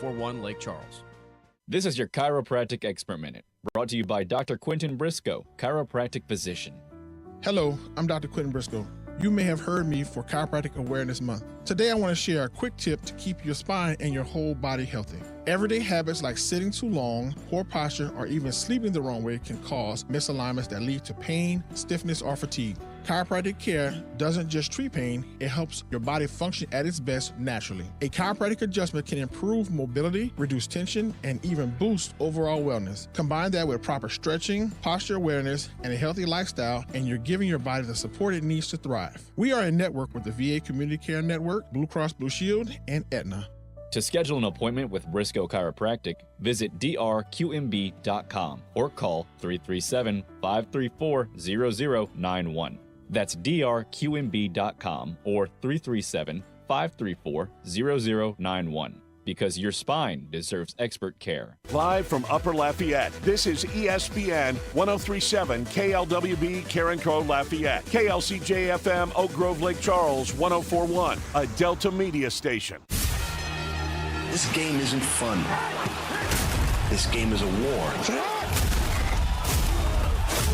1041 Lake Charles. This is your Chiropractic Expert Minute, brought to you by Dr. Quentin Briscoe, chiropractic physician. Hello, I'm Dr. Quentin Briscoe. You may have heard me for Chiropractic Awareness Month. Today I want to share a quick tip to keep your spine and your whole body healthy. Everyday habits like sitting too long, poor posture, or even sleeping the wrong way can cause misalignments that lead to pain, stiffness, or fatigue. Chiropractic care doesn't just treat pain, it helps your body function at its best naturally. A chiropractic adjustment can improve mobility, reduce tension, and even boost overall wellness. Combine that with proper stretching, posture awareness, and a healthy lifestyle, and you're giving your body the support it needs to thrive. We are in network with the VA Community Care Network, Blue Cross Blue Shield, and Aetna. To schedule an appointment with Briscoe Chiropractic, visit drqmb.com or call 337-534-0091. That's drqmb.com or 337-534-0091. Because your spine deserves expert care. Live from Upper Lafayette, this is ESPN 1037 KLWB Karen Crow Lafayette, KLCJ-FM Oak Grove Lake Charles 1041, a Delta Media station. This game isn't fun. This game is a war.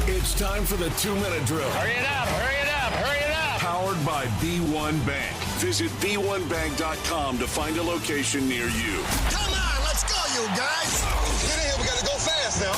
It's time for the 2-minute drill. Hurry it up, hurry it up, hurry it up! Powered by B1 Bank. Visit b1bank.com to find a location near you. Come on, let's go, you guys! Get in here, we gotta go fast now.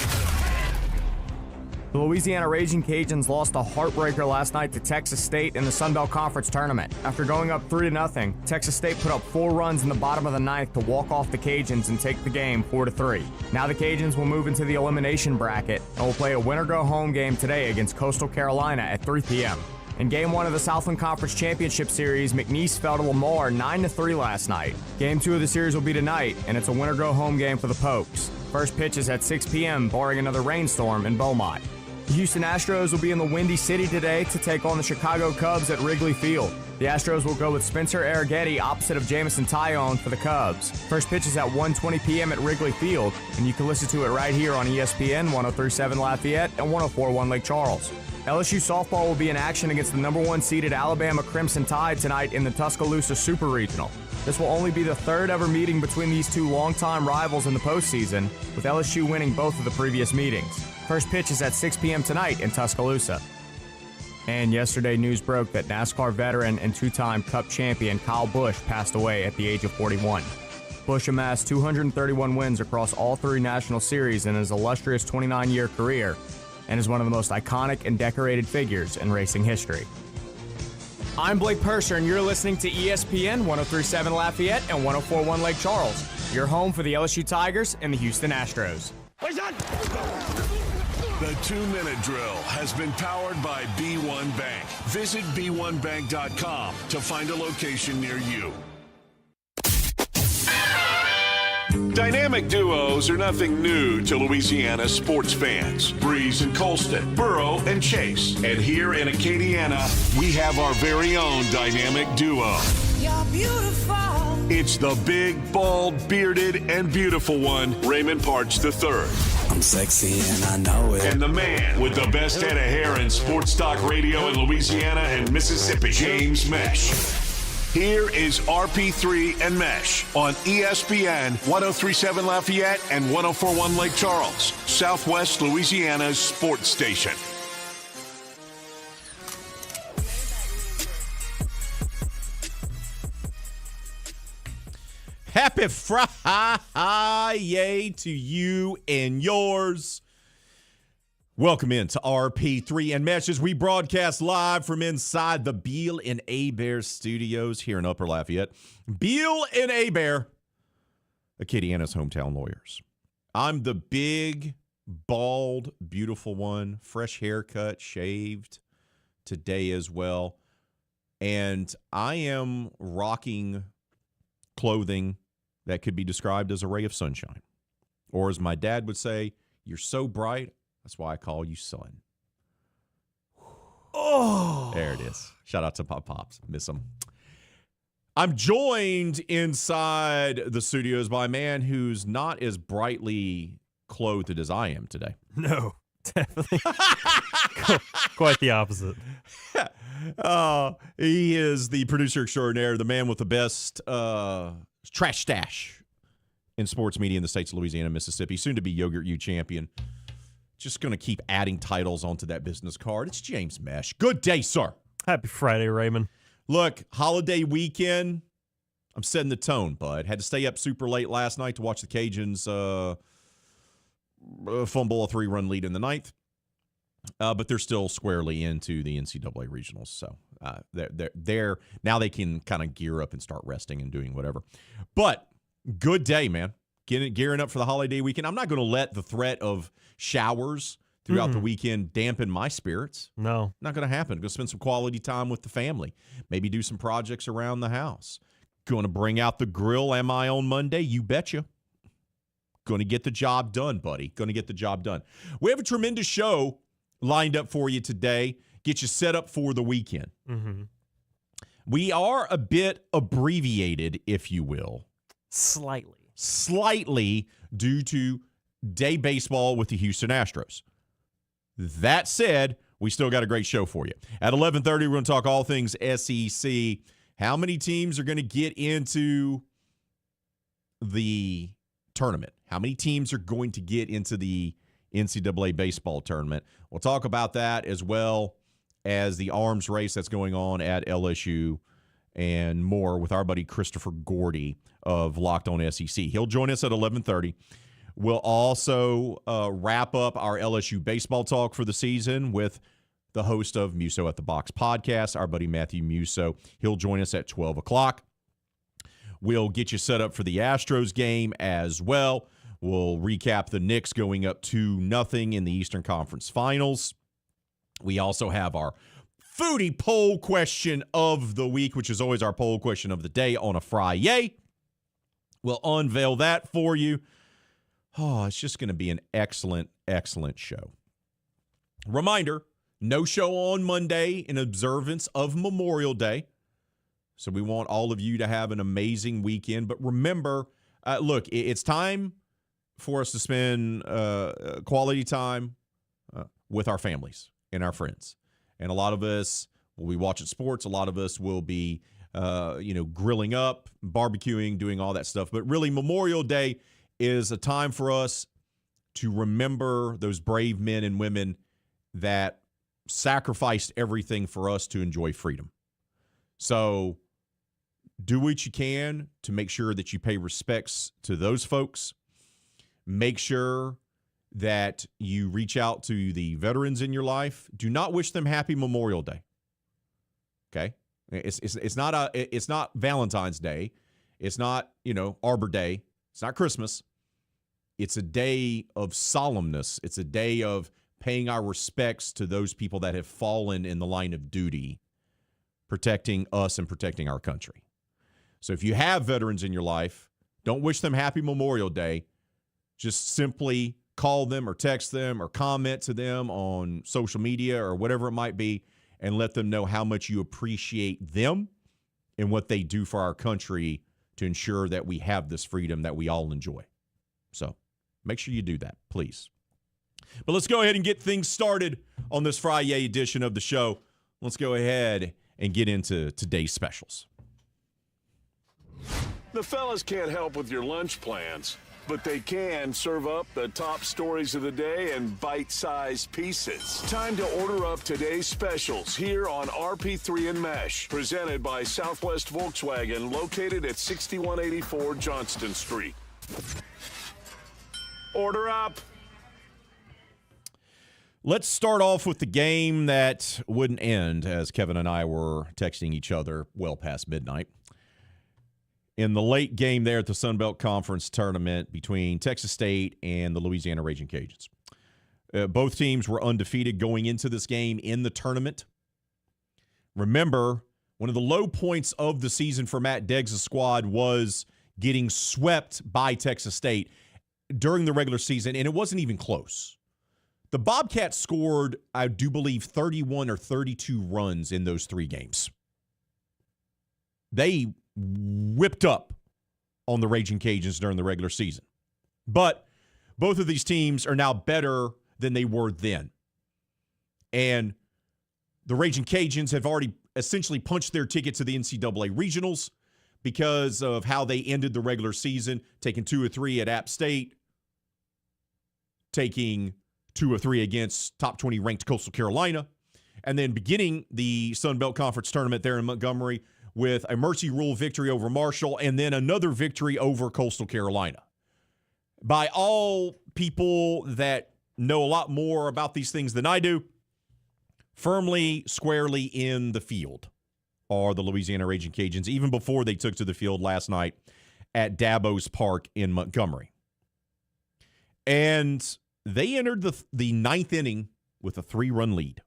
The Louisiana Raging Cajuns lost a heartbreaker last night to Texas State in the Sun Belt Conference Tournament. After going up 3-0, Texas State put up 4 runs in the bottom of the ninth to walk off the Cajuns and take the game 4-3. Now the Cajuns will move into the elimination bracket and will play a winner-go-home game today against Coastal Carolina at 3 p.m. In Game 1 of the Southland Conference Championship Series, McNeese fell to Lamar 9-3 last night. Game 2 of the series will be tonight, and it's a winner-go-home game for the Pokes. First pitch is at 6 p.m., barring another rainstorm in Beaumont. The Houston Astros will be in the Windy City today to take on the Chicago Cubs at Wrigley Field. The Astros will go with Spencer Arrighetti opposite of Jamison Tyone for the Cubs. First pitch is at 1:20 p.m. at Wrigley Field, and you can listen to it right here on ESPN 1037 Lafayette and 1041 Lake Charles. LSU softball will be in action against the number 1 seeded Alabama Crimson Tide tonight in the Tuscaloosa Super Regional. This will only be the third ever meeting between these two longtime rivals in the postseason, with LSU winning both of the previous meetings. First pitch is at 6 p.m. tonight in Tuscaloosa. And yesterday, news broke that NASCAR veteran and 2-time Cup champion Kyle Busch passed away at the age of 41. Busch amassed 231 wins across all 3 national series in his illustrious 29-year career and is one of the most iconic and decorated figures in racing history. I'm Blake Purser, and you're listening to ESPN 1037 Lafayette and 1041 Lake Charles, your home for the LSU Tigers and the Houston Astros. The 2-minute drill has been powered by B1 Bank. Visit b1bank.com to find a location near you. Dynamic duos are nothing new to Louisiana sports fans. Breeze and Colston, Burrow and Chase. And here in Acadiana, we have our very own dynamic duo. You're beautiful. It's the big, bald, bearded, and beautiful one, Raymond Parch III. I'm sexy and I know it. And the man with the best head of hair in sports talk radio in Louisiana and Mississippi, James Meche. Here is RP3 and Meche on ESPN 1037 Lafayette and 1041 Lake Charles, Southwest Louisiana's sports station. Happy Friday to you and yours. Welcome in to RP3 and Meche as we broadcast live from inside the Beal and Hebert studios here in Upper Lafayette. Beal and Hebert, Acadiana's hometown lawyers. I'm the big, bald, beautiful one, fresh haircut, shaved today as well. And I am rocking clothing that could be described as a ray of sunshine. Or as my dad would say, you're so bright, that's why I call you son. Oh, there it is. Shout out to Pop Pops. Miss them. I'm joined inside the studios by a man who's not as brightly clothed as I am today. No, definitely. Quite the opposite. He is the producer extraordinaire, the man with the best trash stash in sports media in the states of Louisiana and Mississippi, soon to be Yogurt U champion. Just going to keep adding titles onto that business card. It's James Meche. Good day, sir. Happy Friday, Raymond. Look, holiday weekend, I'm setting the tone, bud. Had to stay up super late last night to watch the Cajuns fumble a 3-run lead in the ninth. But they're still squarely into the NCAA regionals. So they're now they can kind of gear up and start resting and doing whatever. But good day, man. Gearing up for the holiday weekend. I'm not going to let the threat of showers throughout the weekend dampen my spirits. No. Not going to happen. Going to spend some quality time with the family. Maybe do some projects around the house. Going to bring out the grill. Am I on Monday? You betcha. Going to get the job done, buddy. Going to get the job done. We have a tremendous show lined up for you today. Get you set up for the weekend. Mm-hmm. We are a bit abbreviated, if you will. Slightly due to day baseball with the Houston Astros. That said, we still got a great show for you. At 11:30, we're going to talk all things SEC. How many teams are going to get into the tournament? How many teams are going to get into the NCAA baseball tournament? We'll talk about that as well as the arms race that's going on at LSU and more with our buddy Christopher Gordy of Locked On SEC. He'll join us at 11:30. We'll also wrap up our LSU baseball talk for the season with the host of Musso at the Box podcast, our buddy Matthew Musso. He'll join us at 12 o'clock. We'll get you set up for the Astros game as well. We'll recap the Knicks going up 2-0 in the Eastern Conference Finals. We also have our foodie poll question of the week, which is always our poll question of the day on a Friday. We'll unveil that for you. Oh, it's just going to be an excellent, excellent show. Reminder, no show on Monday in observance of Memorial Day. So we want all of you to have an amazing weekend. But remember, look, it's time for us to spend quality time with our families and our friends. And a lot of us will be watching sports. A lot of us will be, grilling up, barbecuing, doing all that stuff. But really, Memorial Day is a time for us to remember those brave men and women that sacrificed everything for us to enjoy freedom. So do what you can to make sure that you pay respects to those folks. Make sure that you reach out to the veterans in your life. Do not wish them happy Memorial Day. Okay? It's not Valentine's Day. It's not, Arbor Day. It's not Christmas. It's a day of solemnness. It's a day of paying our respects to those people that have fallen in the line of duty, protecting us and protecting our country. So if you have veterans in your life, don't wish them happy Memorial Day. Just simply call them or text them or comment to them on social media or whatever it might be and let them know how much you appreciate them and what they do for our country to ensure that we have this freedom that we all enjoy. So make sure you do that, please. But let's go ahead and get things started on this Friday edition of the show. Let's go ahead and get into today's specials. The fellas can't help with your lunch plans, but they can serve up the top stories of the day in bite-sized pieces. Time to order up today's specials here on RP3 and Meche, presented by Southwest Volkswagen, located at 6184 Johnston Street. Order up. Let's start off with the game that wouldn't end, as Kevin and I were texting each other well past midnight. In the late game there at the Sun Belt Conference tournament between Texas State and the Louisiana Raging Cajuns. Both teams were undefeated going into this game in the tournament. Remember, one of the low points of the season for Matt Deggs' squad was getting swept by Texas State during the regular season, and it wasn't even close. The Bobcats scored, I do believe, 31 or 32 runs in those 3 games. They whipped up on the Raging Cajuns during the regular season. But both of these teams are now better than they were then. And the Raging Cajuns have already essentially punched their ticket to the NCAA regionals. because of how they ended the regular season, taking 2 or 3 at App State, taking 2 or 3 against top 20 ranked Coastal Carolina, and then beginning the Sun Belt Conference tournament there in Montgomery with a mercy rule victory over Marshall and then another victory over Coastal Carolina. By all people that know a lot more about these things than I do, firmly, squarely in the field are the Louisiana Raging Cajuns, even before they took to the field last night at Dabo's Park in Montgomery. And they entered the 9th inning with a 3-run lead.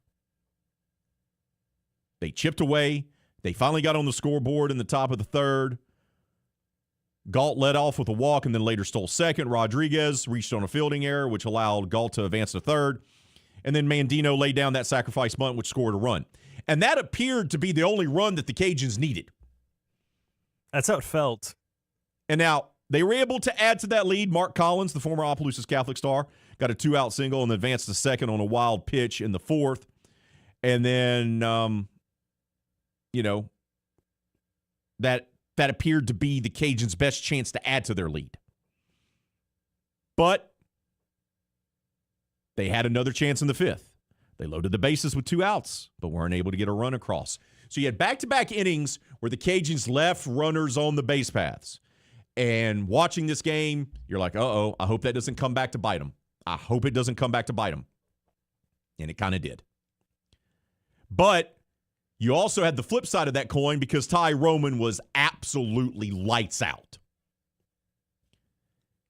They chipped away. They finally got on the scoreboard in the top of the 3rd. Galt led off with a walk and then later stole second. Rodriguez reached on a fielding error, which allowed Galt to advance to 3rd. And then Mandino laid down that sacrifice bunt, which scored a run. And that appeared to be the only run that the Cajuns needed. That's how it felt. And now they were able to add to that lead. Mark Collins, the former Opelousas Catholic star, got a 2-out single and advanced to second on a wild pitch in the 4th. And then, that appeared to be the Cajuns' best chance to add to their lead. But they had another chance in the 5th. They loaded the bases with 2 outs, but weren't able to get a run across. So you had back-to-back innings where the Cajuns left runners on the base paths. And watching this game, you're like, uh-oh, I hope that doesn't come back to bite them. I hope it doesn't come back to bite them. And it kind of did. But you also had the flip side of that coin because Ty Roman was absolutely lights out.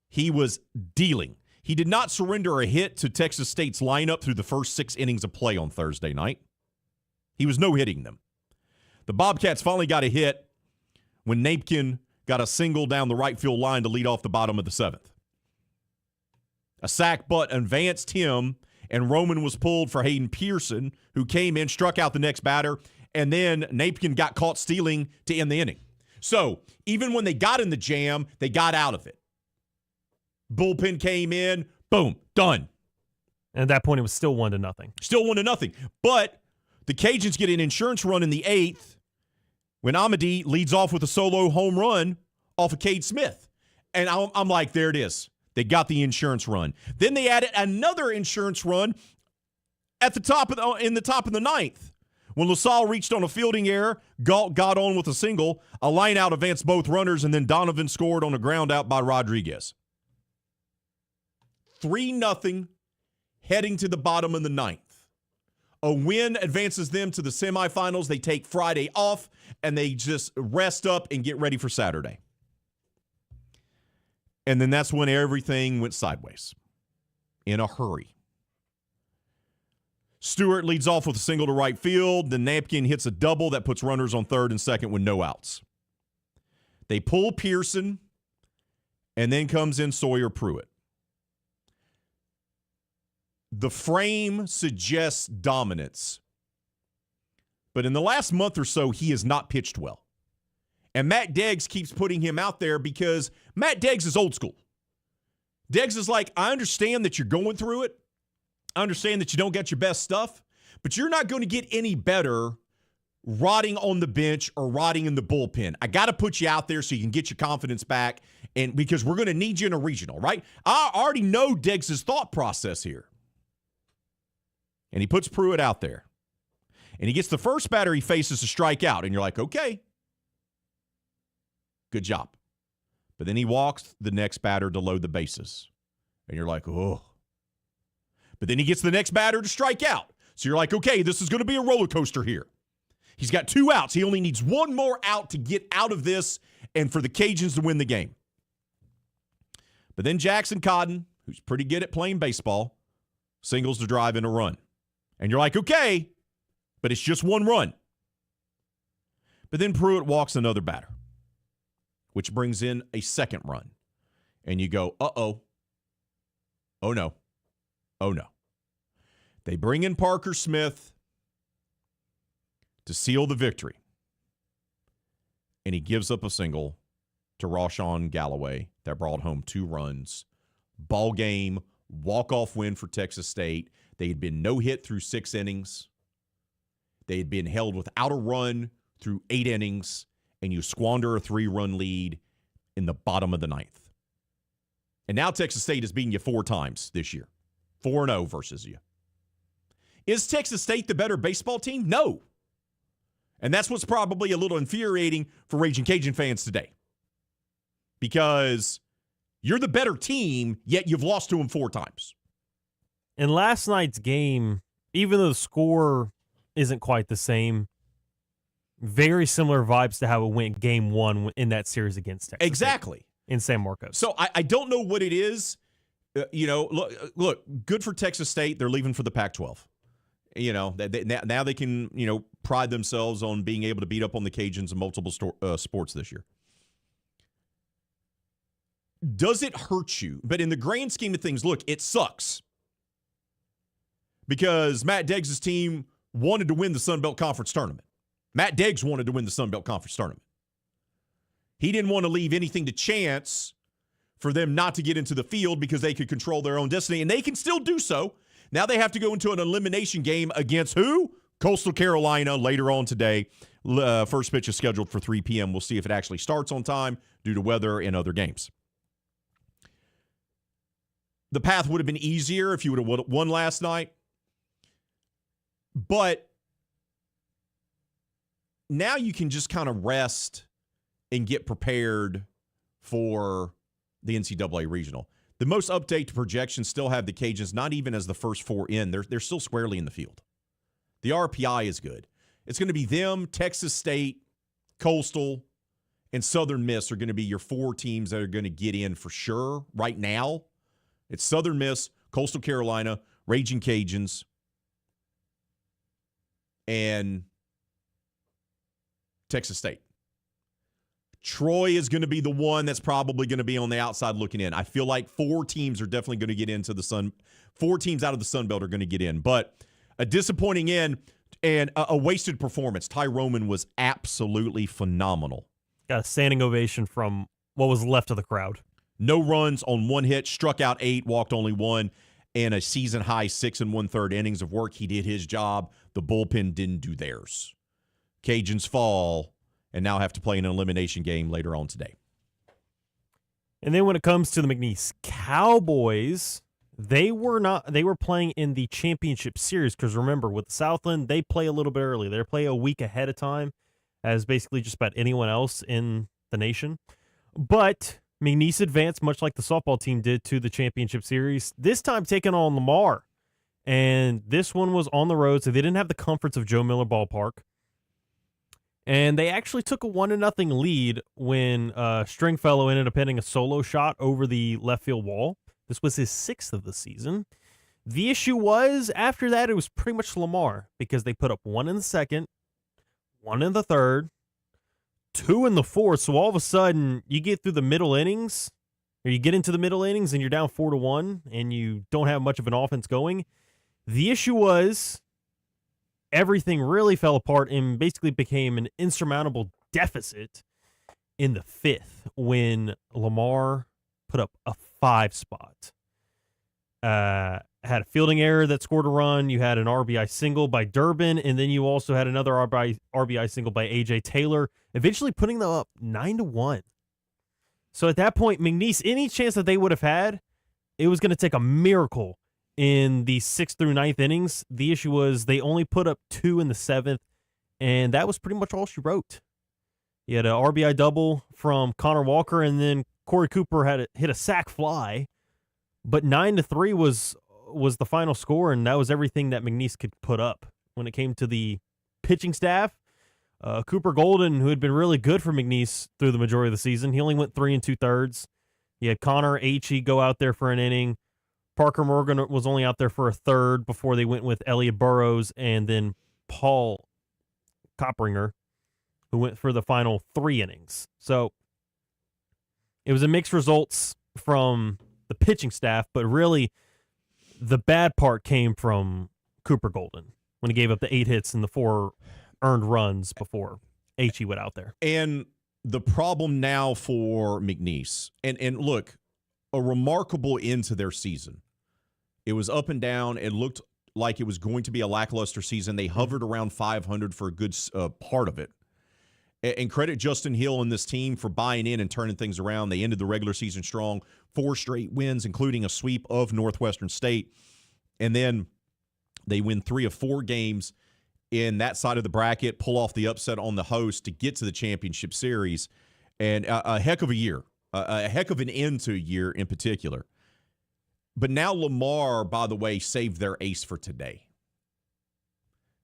He was dealing. He did not surrender a hit to Texas State's lineup through the first 6 innings of play on Thursday night. He was no-hitting them. The Bobcats finally got a hit when Napkin got a single down the right field line to lead off the bottom of the 7th. A sac bunt advanced him, and Roman was pulled for Hayden Pearson, who came in, struck out the next batter, and then Napkin got caught stealing to end the inning. So even when they got in the jam, they got out of it. Bullpen came in, boom, done. And at that point, it was still 1-0. Still 1-0. But the Cajuns get an insurance run in the 8th when Amadi leads off with a solo home run off of Cade Smith. And I'm like, there it is. They got the insurance run. Then they added another insurance run at the top of the 9th. When LaSalle reached on a fielding error, Galt got on with a single, a line out advanced both runners, and then Donovan scored on a ground out by Rodriguez. 3-0 heading to the bottom of the 9th. A win advances them to the semifinals. They take Friday off, and they just rest up and get ready for Saturday. And then that's when everything went sideways in a hurry. Stewart leads off with a single to right field. Then Napkin hits a double that puts runners on 3rd and 2nd with no outs. They pull Pearson, and then comes in Sawyer Pruitt. The frame suggests dominance, but in the last month or so, he has not pitched well. And Matt Deggs keeps putting him out there because Matt Deggs is old school. Deggs is like, I understand that you're going through it. I understand that you don't get your best stuff, but you're not going to get any better rotting on the bench or rotting in the bullpen. I got to put you out there so you can get your confidence back, and because we're going to need you in a regional, right? I already know Deggs' thought process here. And he puts Pruitt out there. And he gets the first batter he faces to strike out. And you're like, okay, good job. But then he walks the next batter to load the bases. And you're like, oh. But then he gets the next batter to strike out. So you're like, okay, this is going to be a roller coaster here. He's got 2 outs. He only needs 1 more out to get out of this and for the Cajuns to win the game. But then Jackson Cotton, who's pretty good at playing baseball, singles to drive in a run. And you're like, okay, but it's just 1 run. But then Pruitt walks another batter, which brings in a 2nd run. And you go, uh-oh. Oh, no. Oh, no. They bring in Parker Smith to seal the victory. And he gives up a single to Rashawn Galloway that brought home 2 runs. Ball game, walk-off win for Texas State. They had been no-hit through 6 innings. They had been held without a run through 8 innings. and you squander a 3-run lead in the bottom of the 9th. And now Texas State has beaten you 4 times this year. 4-0 versus you. Is Texas State the better baseball team? No. And that's what's probably a little infuriating for Raging Cajun fans today. Because you're the better team, yet you've lost to them 4 times. In last night's game, even though the score isn't quite the same, very similar vibes to how it went game 1 in that series against Texas Exactly. State in San Marcos. So I don't know what it is. Look, good for Texas State. They're leaving for the Pac-12. Now they can, pride themselves on being able to beat up on the Cajuns in multiple sports this year. Does it hurt you? But in the grand scheme of things, look, it sucks. Because Matt Deggs' team wanted to win the Sun Belt Conference tournament. Matt Deggs wanted to win the Sun Belt Conference tournament. He didn't want to leave anything to chance for them not to get into the field because they could control their own destiny, and they can still do so. Now they have to go into an elimination game against who? Coastal Carolina later on today. First pitch is scheduled for 3 p.m. We'll see if it actually starts on time due to weather and other games. The path would have been easier if you would have won last night. But now you can just kind of rest and get prepared for the NCAA regional. The most updated projections still have the Cajuns not even as the first 4 in. They're still squarely in the field. The RPI is good. It's going to be them, Texas State, Coastal, and Southern Miss are going to be your 4 teams that are going to get in for sure right now. It's Southern Miss, Coastal Carolina, Raging Cajuns, and Texas State. Troy is going to be the one that's probably going to be on the outside looking in. I feel like 4 teams are definitely going to get into the Sun. 4 teams out of the Sun Belt are going to get in. But a disappointing end and a wasted performance. Ty Roman was absolutely phenomenal. Got a standing ovation from what was left of the crowd. No runs on 1 hit, struck out 8, walked only 1, and a season-high 6 1/3 innings of work. He did his job. The bullpen didn't do theirs. Cajuns fall and now have to play an elimination game later on today. And then when it comes to the McNeese Cowboys, they were playing in the championship series because remember, with the Southland, they play a little bit early. They play a week ahead of time as basically just about anyone else in the nation. But McNeese advanced much like the softball team did to the championship series, this time taking on Lamar. And this one was on the road, so they didn't have the comforts of Joe Miller Ballpark. And they actually took a 1-0 lead when Stringfellow ended up hitting a solo shot over the left field wall. This was his 6th of the season. The issue was, after that, it was pretty much Lamar because they put up 1 in the 2nd, 1 in the 3rd, 2 in the 4th. So all of a sudden, you get through the middle innings, or you get into the middle innings and you're down 4-1, and you don't have much of an offense going. The issue was everything really fell apart and basically became an insurmountable deficit in the 5th when Lamar put up a 5 spot. Had a fielding error that scored a run. You had an RBI single by Durbin, and then you also had another RBI single by A.J. Taylor, eventually putting them up 9-1. So at that point, McNeese, any chance that they would have had, it was going to take a miracle in the 6th through 9th innings. The issue was they only put up 2 in the 7th, and that was pretty much all she wrote. You had an RBI double from Connor Walker, and then Corey Cooper had hit a sac fly, but 9-3 was the final score, and that was everything that McNeese could put up. When it came to the pitching staff, Cooper Golden, who had been really good for McNeese through the majority of the season, he only went 3 2/3. You had Connor H.E. go out there for an inning. Parker Morgan was only out there for a 3rd before they went with Elliot Burrows and then Paul Koppringer, who went for the final 3 innings. So it was a mixed results from the pitching staff, but really the bad part came from Cooper Golden when he gave up the 8 hits and the 4 earned runs before H.E. went out there. And the problem now for McNeese, and look, a remarkable end to their season. It was up and down. It looked like it was going to be a lackluster season. They hovered around 500 for a good part of it. And credit Justin Hill and this team for buying in and turning things around. They ended the regular season strong, 4 straight wins, including a sweep of Northwestern State. And then they win 3 of 4 games in that side of the bracket, pull off the upset on the host to get to the championship series. And a heck of a year, a heck of an end to a year in particular. But now Lamar, by the way, saved their ace for today.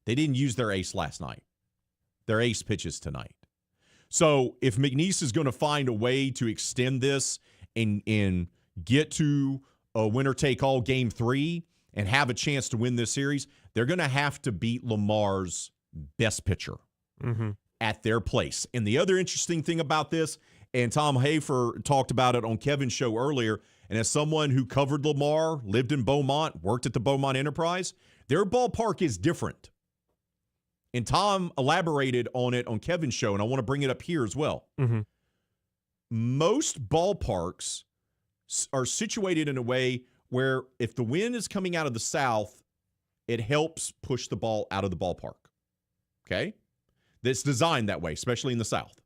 They didn't use their ace last night. Their ace pitches tonight. So if McNeese is going to find a way to extend this and get to a winner-take-all game 3 and have a chance to win this series, they're going to have to beat Lamar's best pitcher at their place. And the other interesting thing about this, and Tom Hafer talked about it on Kevin's show earlier, and as someone who covered Lamar, lived in Beaumont, worked at the Beaumont Enterprise, their ballpark is different. And Tom elaborated on it on Kevin's show, and I want to bring it up here as well. Most ballparks are situated in a way where if the wind is coming out of the south, it helps push the ball out of the ballpark. Okay? It's designed that way, especially in the south.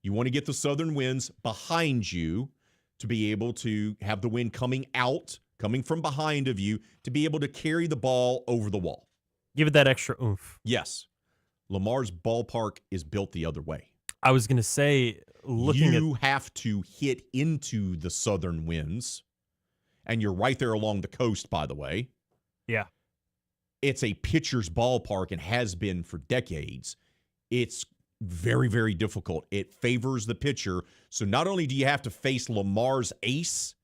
You want to get the southern winds behind you to be able to have the wind coming from behind of you, to be able to carry the ball over the wall. Give it that extra oomph. Yes. Lamar's ballpark is built the other way. I was going to say, you have to hit into the southern winds, and you're right there along the coast, by the way. Yeah. It's a pitcher's ballpark and has been for decades. It's very, very difficult. It favors the pitcher. So not only do you have to face Lamar's ace,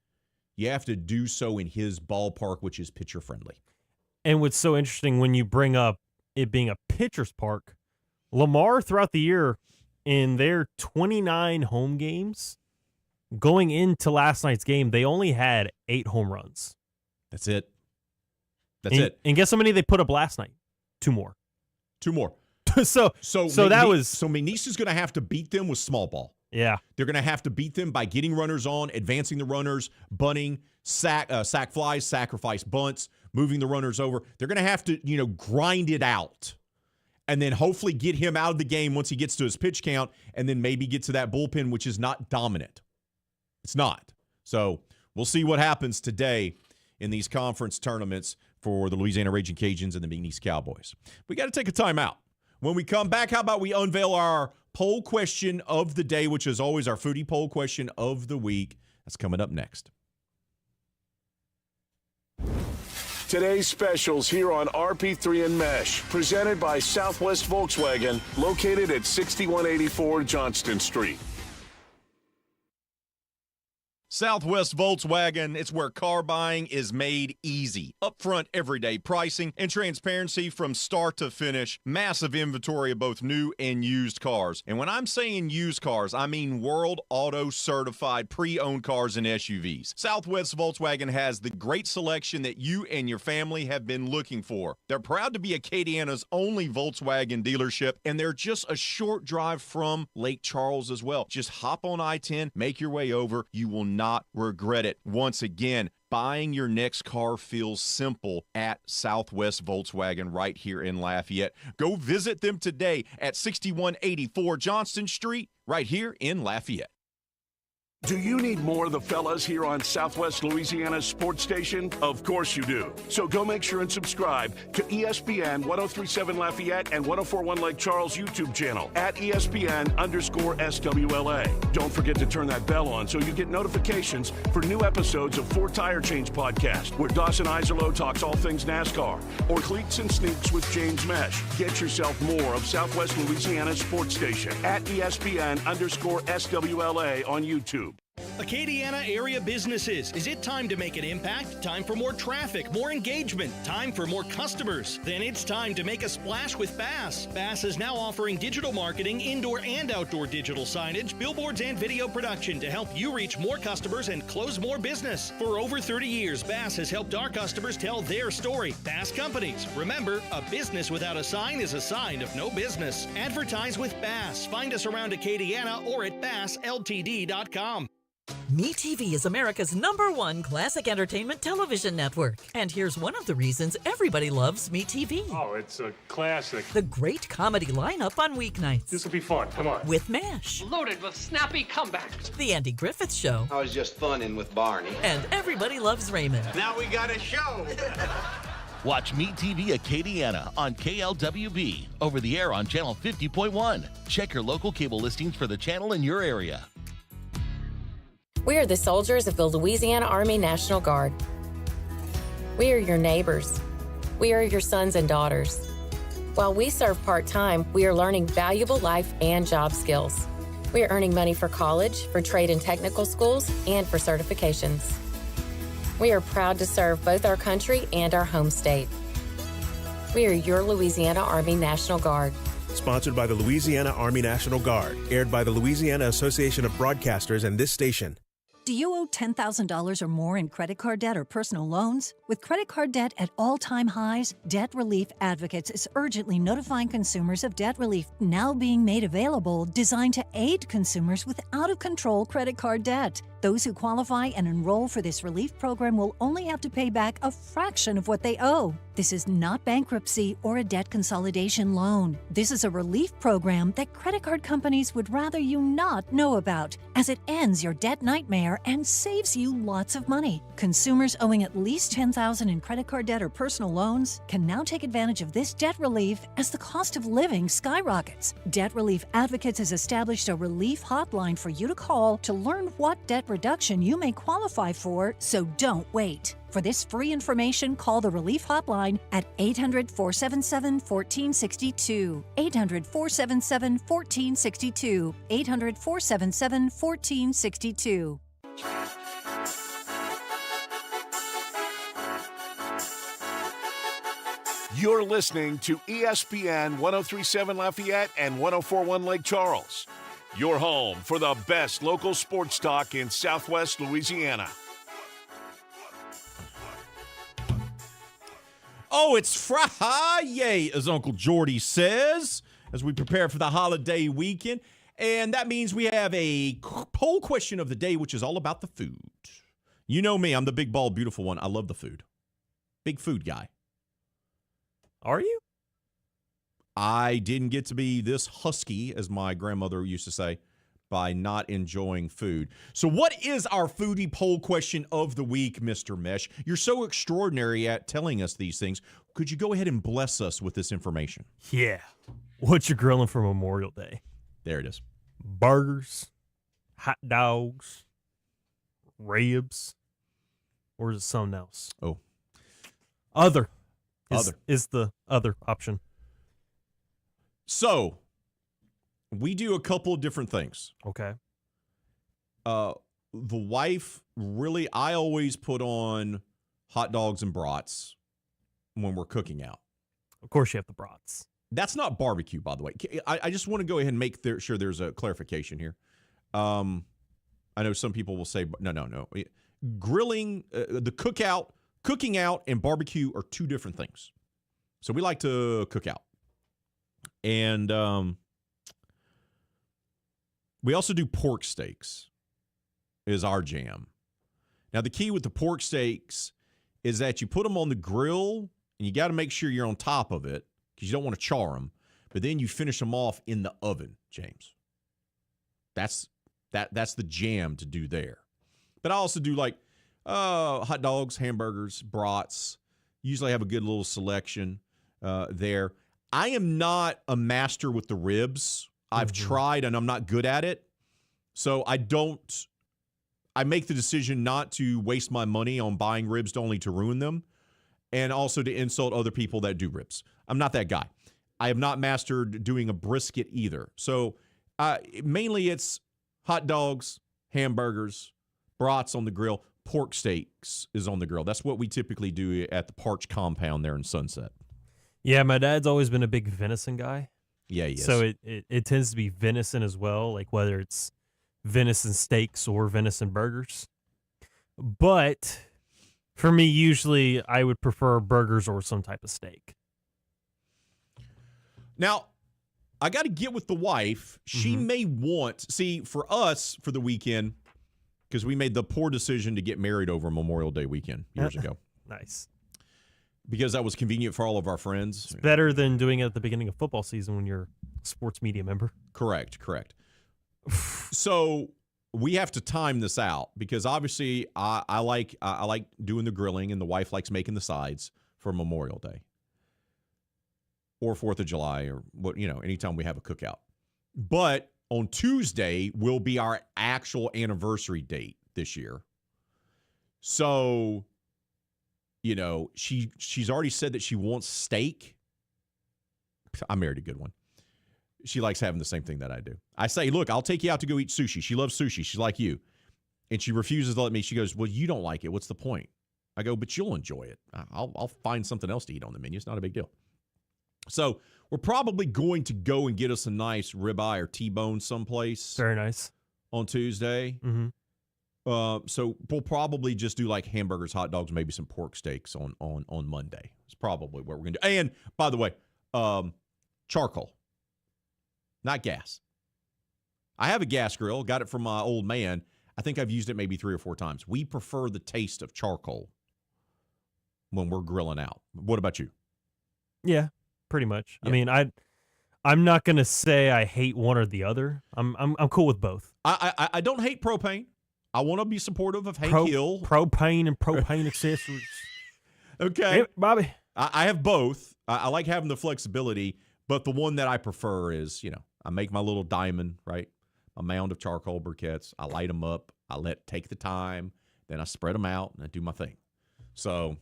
you have to do so in his ballpark, which is pitcher-friendly. And what's so interesting when you bring up it being a pitcher's park, Lamar throughout the year in their 29 home games, going into last night's game, they only had 8 home runs. That's it. That's it. And guess how many they put up last night? 2 more. 2 more. So McNeese is going to have to beat them with small ball. Yeah. They're going to have to beat them by getting runners on, advancing the runners, bunting, sack flies, sacrifice bunts, moving the runners over. They're going to have to, grind it out. And then hopefully get him out of the game once he gets to his pitch count, and then maybe get to that bullpen, which is not dominant. It's not. So we'll see what happens today in these conference tournaments for the Louisiana Raging Cajuns and the McNeese Cowboys. We got to take a timeout. When we come back, how about we unveil our poll question of the day, which is always our foodie poll question of the week. That's coming up next. Today's specials here on RP3 and Meche, presented by Southwest Volkswagen, located at 6184 Johnston Street. Southwest Volkswagen, it's where car buying is made easy. Upfront everyday pricing and transparency from start to finish. Massive inventory of both new and used cars. And when I'm saying used cars, I mean World Auto certified pre-owned cars and SUVs. Southwest Volkswagen has the great selection that you and your family have been looking for. They're proud to be Acadiana's only Volkswagen dealership, and they're just a short drive from Lake Charles as well. Just hop on I-10, make your way over. You will not regret it. Once again, buying your next car feels simple at Southwest Volkswagen right here in Lafayette. Go visit them today at 6184 Johnston Street right here in Lafayette. Do you need more of the fellas here on Southwest Louisiana's sports station? Of course you do. So go make sure and subscribe to ESPN 1037 Lafayette and 1041 Lake Charles YouTube channel at ESPN_SWLA. Don't forget to turn that bell on so you get notifications for new episodes of 4 Tire Change Podcast, where Dawson Iserloh talks all things NASCAR, or Cleats and Sneaks with James Meche. Get yourself more of Southwest Louisiana's sports station at ESPN_SWLA on YouTube. Acadiana area businesses. Is it time to make an impact? Time for more traffic, more engagement, time for more customers? Then it's time to make a splash with Bass. Bass is now offering digital marketing, indoor and outdoor digital signage, billboards, and video production to help you reach more customers and close more business. For over 30 years, Bass has helped our customers tell their story. Bass Companies. Remember, a business without a sign is a sign of no business. Advertise with Bass. Find us around Acadiana or at bassltd.com. MeTV is America's #1 classic entertainment television network. And here's one of the reasons everybody loves MeTV. Oh, it's a classic. The great comedy lineup on weeknights. This will be fun. Come on. With Meche. Loaded with snappy comebacks. The Andy Griffith Show. I was just funning with Barney. And Everybody Loves Raymond. Now we got a show. Watch MeTV Acadiana on KLWB. Over the air on Channel 50.1. Check your local cable listings for the channel in your area. We are the soldiers of the Louisiana Army National Guard. We are your neighbors. We are your sons and daughters. While we serve part-time, we are learning valuable life and job skills. We are earning money for college, for trade and technical schools, and for certifications. We are proud to serve both our country and our home state. We are your Louisiana Army National Guard. Sponsored by the Louisiana Army National Guard. Aired by the Louisiana Association of Broadcasters and this station. Do you owe $10,000 or more in credit card debt or personal loans? With credit card debt at all-time highs, Debt Relief Advocates is urgently notifying consumers of debt relief now being made available, designed to aid consumers with out-of-control credit card debt. Those who qualify and enroll for this relief program will only have to pay back a fraction of what they owe. This is not bankruptcy or a debt consolidation loan. This is a relief program that credit card companies would rather you not know about, as it ends your debt nightmare and saves you lots of money. Consumers owing at least $10,000 in credit card debt or personal loans can now take advantage of this debt relief as the cost of living skyrockets. Debt Relief Advocates has established a relief hotline for you to call to learn what debt reduction you may qualify for, so don't wait. For this free information, call the Relief Hotline at 800-477-1462. 800-477-1462. 800-477-1462. You're listening to ESPN 1037 Lafayette and 1041 Lake Charles. Your home for the best local sports talk in Southwest Louisiana. Oh, it's Friday, as Uncle Jordy says, as we prepare for the holiday weekend. And that means we have a poll question of the day, which is all about the food. You know me, I'm the big, bald, beautiful one. I love the food. Big food guy. Are you? I didn't get to be this husky, as my grandmother used to say, by not enjoying food. So what is our foodie poll question of the week, Mr. Meche? You're so extraordinary at telling us these things. Could you go ahead and bless us with this information? Yeah. What you grilling for Memorial Day? There it is. Burgers, hot dogs, ribs, or is it something else? Oh. Other. Other. Is the other option. So, we do a couple of different things. Okay. The wife really, I always put on hot dogs and brats when we're cooking out. Of course you have the brats. That's not barbecue, by the way. I just want to go ahead and make sure there's a clarification here. I know some people will say, no. Grilling, the cooking out and barbecue are two different things. So we like to cook out. And we also do pork steaks is our jam. Now, the key with the pork steaks is that you put them on the grill, and you got to make sure you're on top of it because you don't want to char them. But then you finish them off in the oven, James. That's the jam to do there. But I also do like hot dogs, hamburgers, brats. Usually have a good little selection there. I am not a master with the ribs. I've tried and I'm not good at it. So I make the decision not to waste my money on buying ribs only to ruin them and also to insult other people that do ribs. I'm not that guy. I have not mastered doing a brisket either. So mainly it's hot dogs, hamburgers, brats on the grill, pork steaks is on the grill. That's what we typically do at the Parch compound there in Sunset. Yeah, my dad's always been a big venison guy. Yeah, he is. So it tends to be venison as well, like whether it's venison steaks or venison burgers. But for me, usually I would prefer burgers or some type of steak. Now, I got to get with the wife. She may want, for us, for the weekend, because we made the poor decision to get married over Memorial Day weekend years ago. Nice. Because that was convenient for all of our friends. It's better than doing it at the beginning of football season when you're a sports media member. Correct. So we have to time this out because obviously I like doing the grilling and the wife likes making the sides for Memorial Day or 4th of July or anytime we have a cookout. But on Tuesday will be our actual anniversary date this year. So, she's already said that she wants steak. I married a good one. She likes having the same thing that I do. I say, look, I'll take you out to go eat sushi. She loves sushi. She's like you. And she refuses to let me. She goes, well, you don't like it. What's the point? I go, but you'll enjoy it. I'll find something else to eat on the menu. It's not a big deal. So we're probably going to go and get us a nice ribeye or T-bone someplace. Very nice. On Tuesday. Mm-hmm. So we'll probably just do like hamburgers, hot dogs, maybe some pork steaks on Monday. It's probably what we're going to do. And by the way, charcoal, not gas. I have a gas grill. Got it from my old man. I think I've used it maybe 3 or 4 times. We prefer the taste of charcoal when we're grilling out. What about you? Yeah, pretty much. Yeah. I mean, I'm not going to say I hate one or the other. I'm cool with both. I don't hate propane. I want to be supportive of Hank Hill. Propane and propane accessories. Okay. Hey, Bobby. I have both. I like having the flexibility, but the one that I prefer is, I make my little diamond, right? A mound of charcoal briquettes. I light them up. I take the time. Then I spread them out and I do my thing. So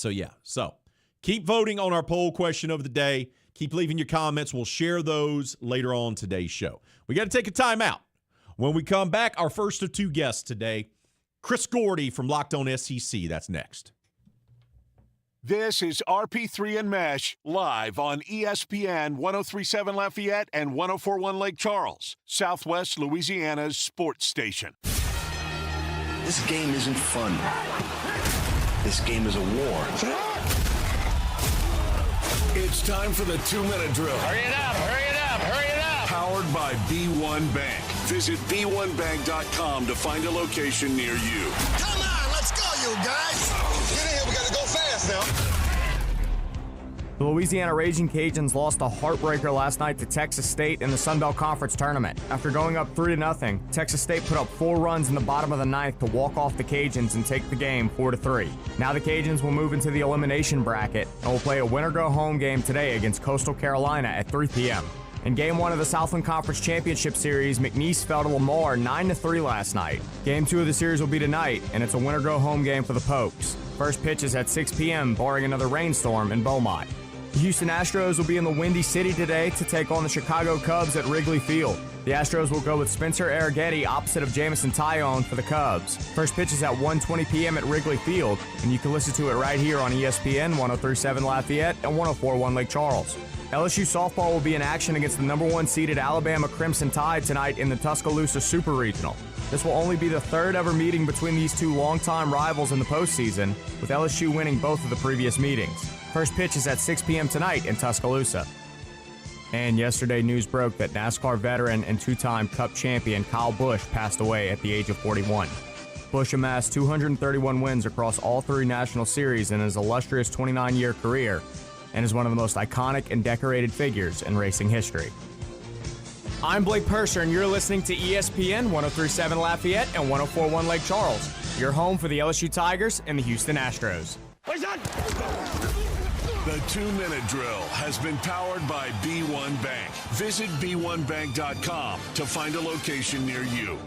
yeah. So keep voting on our poll question of the day. Keep leaving your comments. We'll share those later on today's show. We got to take a time out. When we come back, our first of 2 guests today, Chris Gordy from Locked On SEC. That's next. This is RP3 and Meche live on ESPN 103.7 Lafayette and 104.1 Lake Charles, Southwest Louisiana's sports station. This game isn't fun. This game is a war. It's time for the 2-minute drill. Hurry it up, hurry it up, hurry it up. Powered by B1 Bank. Visit B1Bank.com to find a location near you. Come on, let's go, you guys. Get in here, we gotta go fast now. The Louisiana Raging Cajuns lost a heartbreaker last night to Texas State in the Sun Belt Conference Tournament. After going up 3-0, Texas State put up 4 runs in the bottom of the 9th to walk off the Cajuns and take the game 4-3. Now the Cajuns will move into the elimination bracket and will play a winner-go-home game today against Coastal Carolina at 3 p.m. In Game 1 of the Southland Conference Championship Series, McNeese fell to Lamar 9-3 last night. Game 2 of the series will be tonight, and it's a winner-go-home game for the Pokes. First pitch is at 6 p.m., barring another rainstorm in Beaumont. The Houston Astros will be in the Windy City today to take on the Chicago Cubs at Wrigley Field. The Astros will go with Spencer Arrighetti opposite of Jamison Tyone for the Cubs. First pitch is at 1:20 p.m. at Wrigley Field, and you can listen to it right here on ESPN 103.7 Lafayette and 104.1 Lake Charles. LSU softball will be in action against the number 1 seeded Alabama Crimson Tide tonight in the Tuscaloosa Super Regional. This will only be the 3rd ever meeting between these 2 longtime rivals in the postseason, with LSU winning both of the previous meetings. First pitch is at 6 p.m. tonight in Tuscaloosa. And yesterday, news broke that NASCAR veteran and 2-time Cup champion Kyle Busch passed away at the age of 41. Busch amassed 231 wins across all 3 national series in his illustrious 29-year career, and is one of the most iconic and decorated figures in racing history. I'm Blake Purser, and you're listening to ESPN 103.7 Lafayette and 104.1 Lake Charles, your home for the LSU Tigers and the Houston Astros. The 2-minute drill has been powered by B1 Bank. Visit B1Bank.com to find a location near you.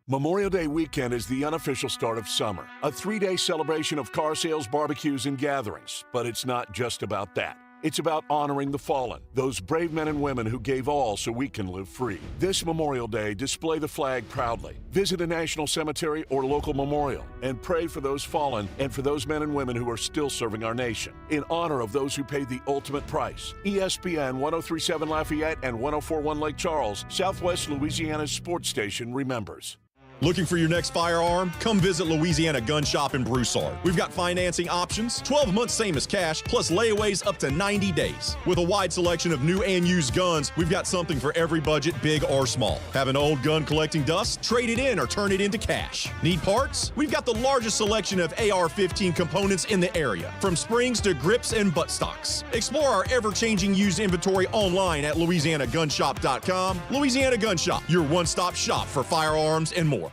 Memorial Day weekend is the unofficial start of summer, a 3-day celebration of car sales, barbecues, and gatherings. But it's not just about that. It's about honoring the fallen, those brave men and women who gave all so we can live free. This Memorial Day, display the flag proudly. Visit a national cemetery or local memorial and pray for those fallen and for those men and women who are still serving our nation. In honor of those who paid the ultimate price. ESPN 103.7 Lafayette and 104.1 Lake Charles, Southwest Louisiana's sports station remembers. Looking for your next firearm? Come visit Louisiana Gun Shop in Broussard. We've got financing options, 12 months same as cash, plus layaways up to 90 days. With a wide selection of new and used guns, we've got something for every budget, big or small. Have an old gun collecting dust? Trade it in or turn it into cash. Need parts? We've got the largest selection of AR-15 components in the area, from springs to grips and buttstocks. Explore our ever-changing used inventory online at louisianagunshop.com. Louisiana Gun Shop, your one-stop shop for firearms and more.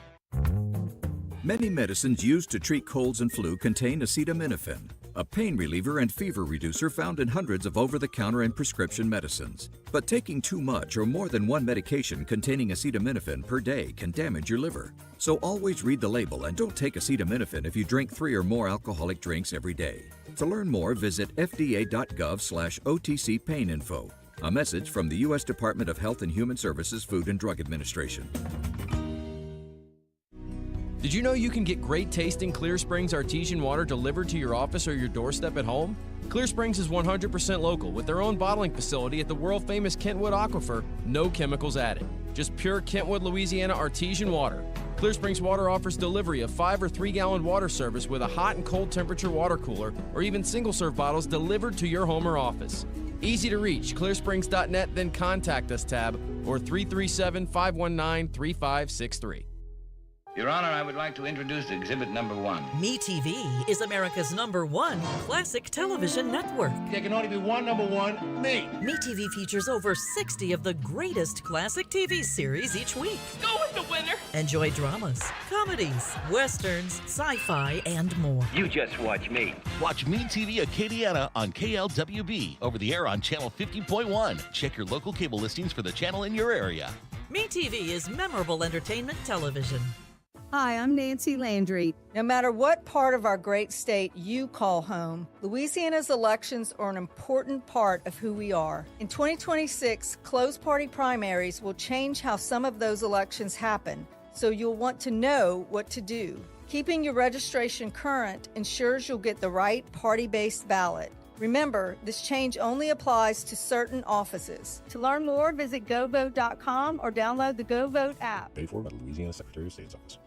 Many medicines used to treat colds and flu contain acetaminophen, a pain reliever and fever reducer found in hundreds of over-the-counter and prescription medicines. But taking too much or more than one medication containing acetaminophen per day can damage your liver. So always read the label and don't take acetaminophen if you drink 3 or more alcoholic drinks every day. To learn more, visit fda.gov/OTC pain info. A message from the U.S. Department of Health and Human Services Food and Drug Administration. Did you know you can get great tasting Clear Springs artesian water delivered to your office or your doorstep at home? Clear Springs is 100% local with their own bottling facility at the world-famous Kentwood Aquifer, no chemicals added. Just pure Kentwood, Louisiana artesian water. Clear Springs Water offers delivery of 5 or 3 gallon water service with a hot and cold temperature water cooler or even single-serve bottles delivered to your home or office. Easy to reach, clearsprings.net, then contact us tab or 337-519-3563. Your Honor, I would like to introduce exhibit number 1. MeTV is America's #1 classic television network. There can only be one number 1, me. MeTV features over 60 of the greatest classic TV series each week. Go with the winner. Enjoy dramas, comedies, westerns, sci-fi, and more. You just watch me. Watch MeTV Acadiana on KLWB, over the air on channel 50.1. Check your local cable listings for the channel in your area. MeTV is memorable entertainment television. Hi, I'm Nancy Landry. No matter what part of our great state you call home, Louisiana's elections are an important part of who we are. In 2026, closed party primaries will change how some of those elections happen, so you'll want to know what to do. Keeping your registration current ensures you'll get the right party-based ballot. Remember, this change only applies to certain offices. To learn more, visit govote.com or download the GoVote app. Paid for by the Louisiana Secretary of State's office.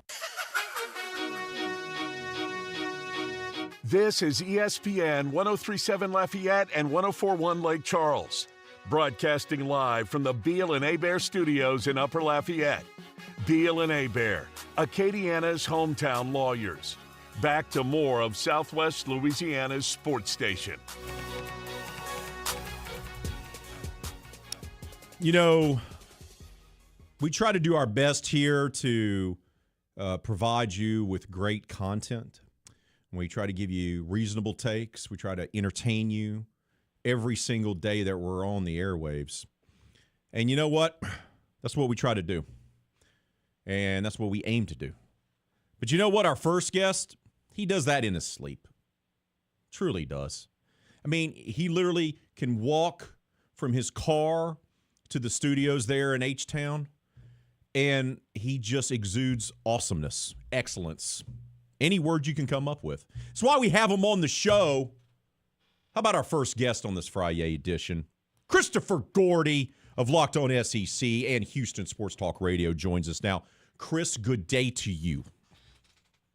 This is ESPN 1037 Lafayette and 1041 Lake Charles, broadcasting live from the Beal and Hebert studios in Upper Lafayette. Beal and Hebert, Acadiana's hometown lawyers. Back to more of Southwest Louisiana's sports station. You know, we try to do our best here to provide you with great content. We try to give you reasonable takes. We try to entertain you every single day that we're on the airwaves. And you know what? That's what we try to do. And that's what we aim to do. But you know what? Our first guest, he does that in his sleep. Truly does. I mean, he literally can walk from his car to the studios there in H-Town, and he just exudes awesomeness, excellence, any word you can come up with. That's why we have him on the show. How about our first guest on this Friday edition? Christopher Gordy of Locked On SEC and Houston Sports Talk Radio joins us now. Chris, good day to you.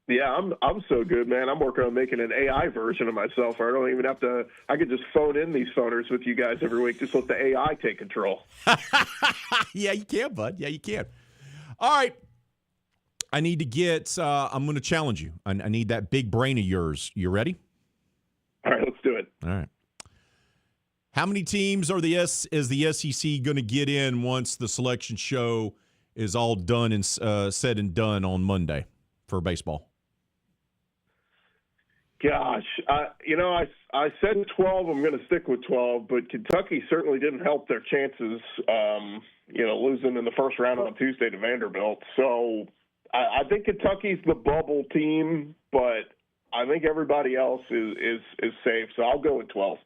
Yeah, I'm so good, man. I'm working on making an AI version of myself. I don't even have to. I could just phone in these phoners with you guys every week. Just let the AI take control. Yeah, you can, bud. Yeah, you can. All right. I need to get. I'm going to challenge you. I need that big brain of yours. You ready? All right, let's do it. All right. How many teams is the SEC going to get in once the selection show is all done and said and done on Monday for baseball? Gosh, I said 12. I'm going to stick with 12, but Kentucky certainly didn't help their chances, losing in the first round on Tuesday to Vanderbilt. So I think Kentucky's the bubble team, but I think everybody else is safe. So I'll go with 12.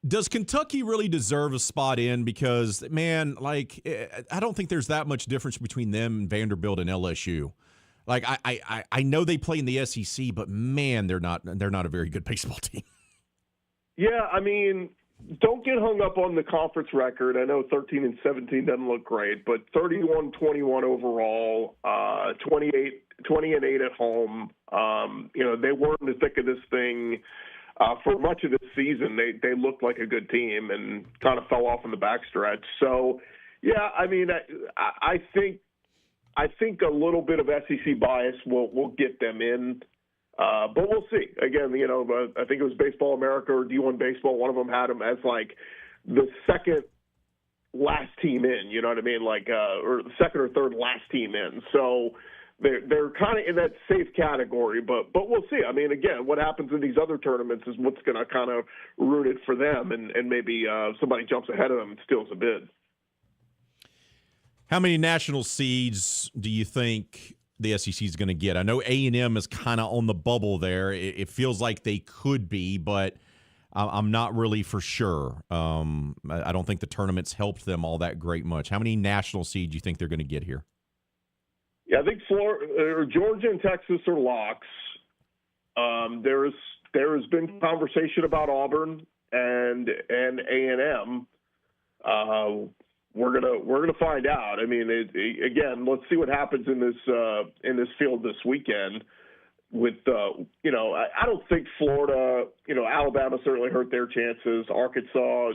Does Kentucky really deserve a spot in? Because, man, I don't think there's that much difference between them and Vanderbilt and LSU. Like, I know they play in the SEC, but man, they're not a very good baseball team. Yeah, I mean, don't get hung up on the conference record. I know 13-17 doesn't look great, but 31-21 overall, 20-8 at home. They weren't in the thick of this thing for much of this season. They looked like a good team and kind of fell off in the backstretch. So, yeah, I mean, I think a little bit of SEC bias will get them in. But we'll see. Again, I think it was Baseball America or D1 Baseball. One of them had them as like the second last team in. You know what I mean? Like or the second or third last team in. So they're kind of in that safe category. But we'll see. I mean, again, what happens in these other tournaments is what's going to kind of ruin it for them, and maybe somebody jumps ahead of them and steals a bid. How many national seeds do you think the SEC is going to get? I know A&M is kind of on the bubble there. It feels like they could be, but I'm not really for sure. I don't think the tournament's helped them all that great much. How many national seeds do you think they're going to get here? Yeah, I think Georgia and Texas are locks. There has been conversation about Auburn and A&M. We're gonna find out. I mean, again, let's see what happens in this field this weekend. With I don't think Florida, Alabama certainly hurt their chances. Arkansas,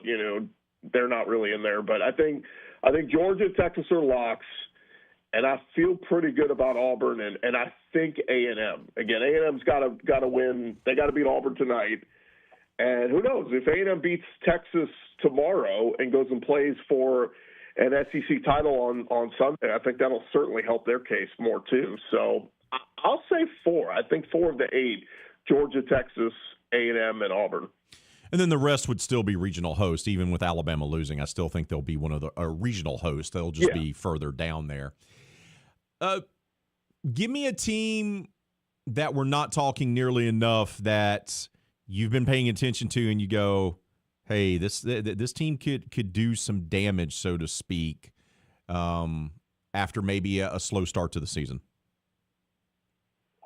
they're not really in there. But I think Georgia, Texas are locks, and I feel pretty good about Auburn and I think A&M. Again, A&M's got to win. They got to beat Auburn tonight. And who knows, if A&M beats Texas tomorrow and goes and plays for an SEC title on Sunday, I think that'll certainly help their case more too. So I'll say 4. I think 4 of the 8, Georgia, Texas, A&M, and Auburn. And then the rest would still be regional hosts. Even with Alabama losing, I still think they'll be one of the regional hosts. They'll just be further down there. Give me a team that we're not talking nearly enough that you've been paying attention to and you go, hey, this team could do some damage, so to speak, after maybe a slow start to the season.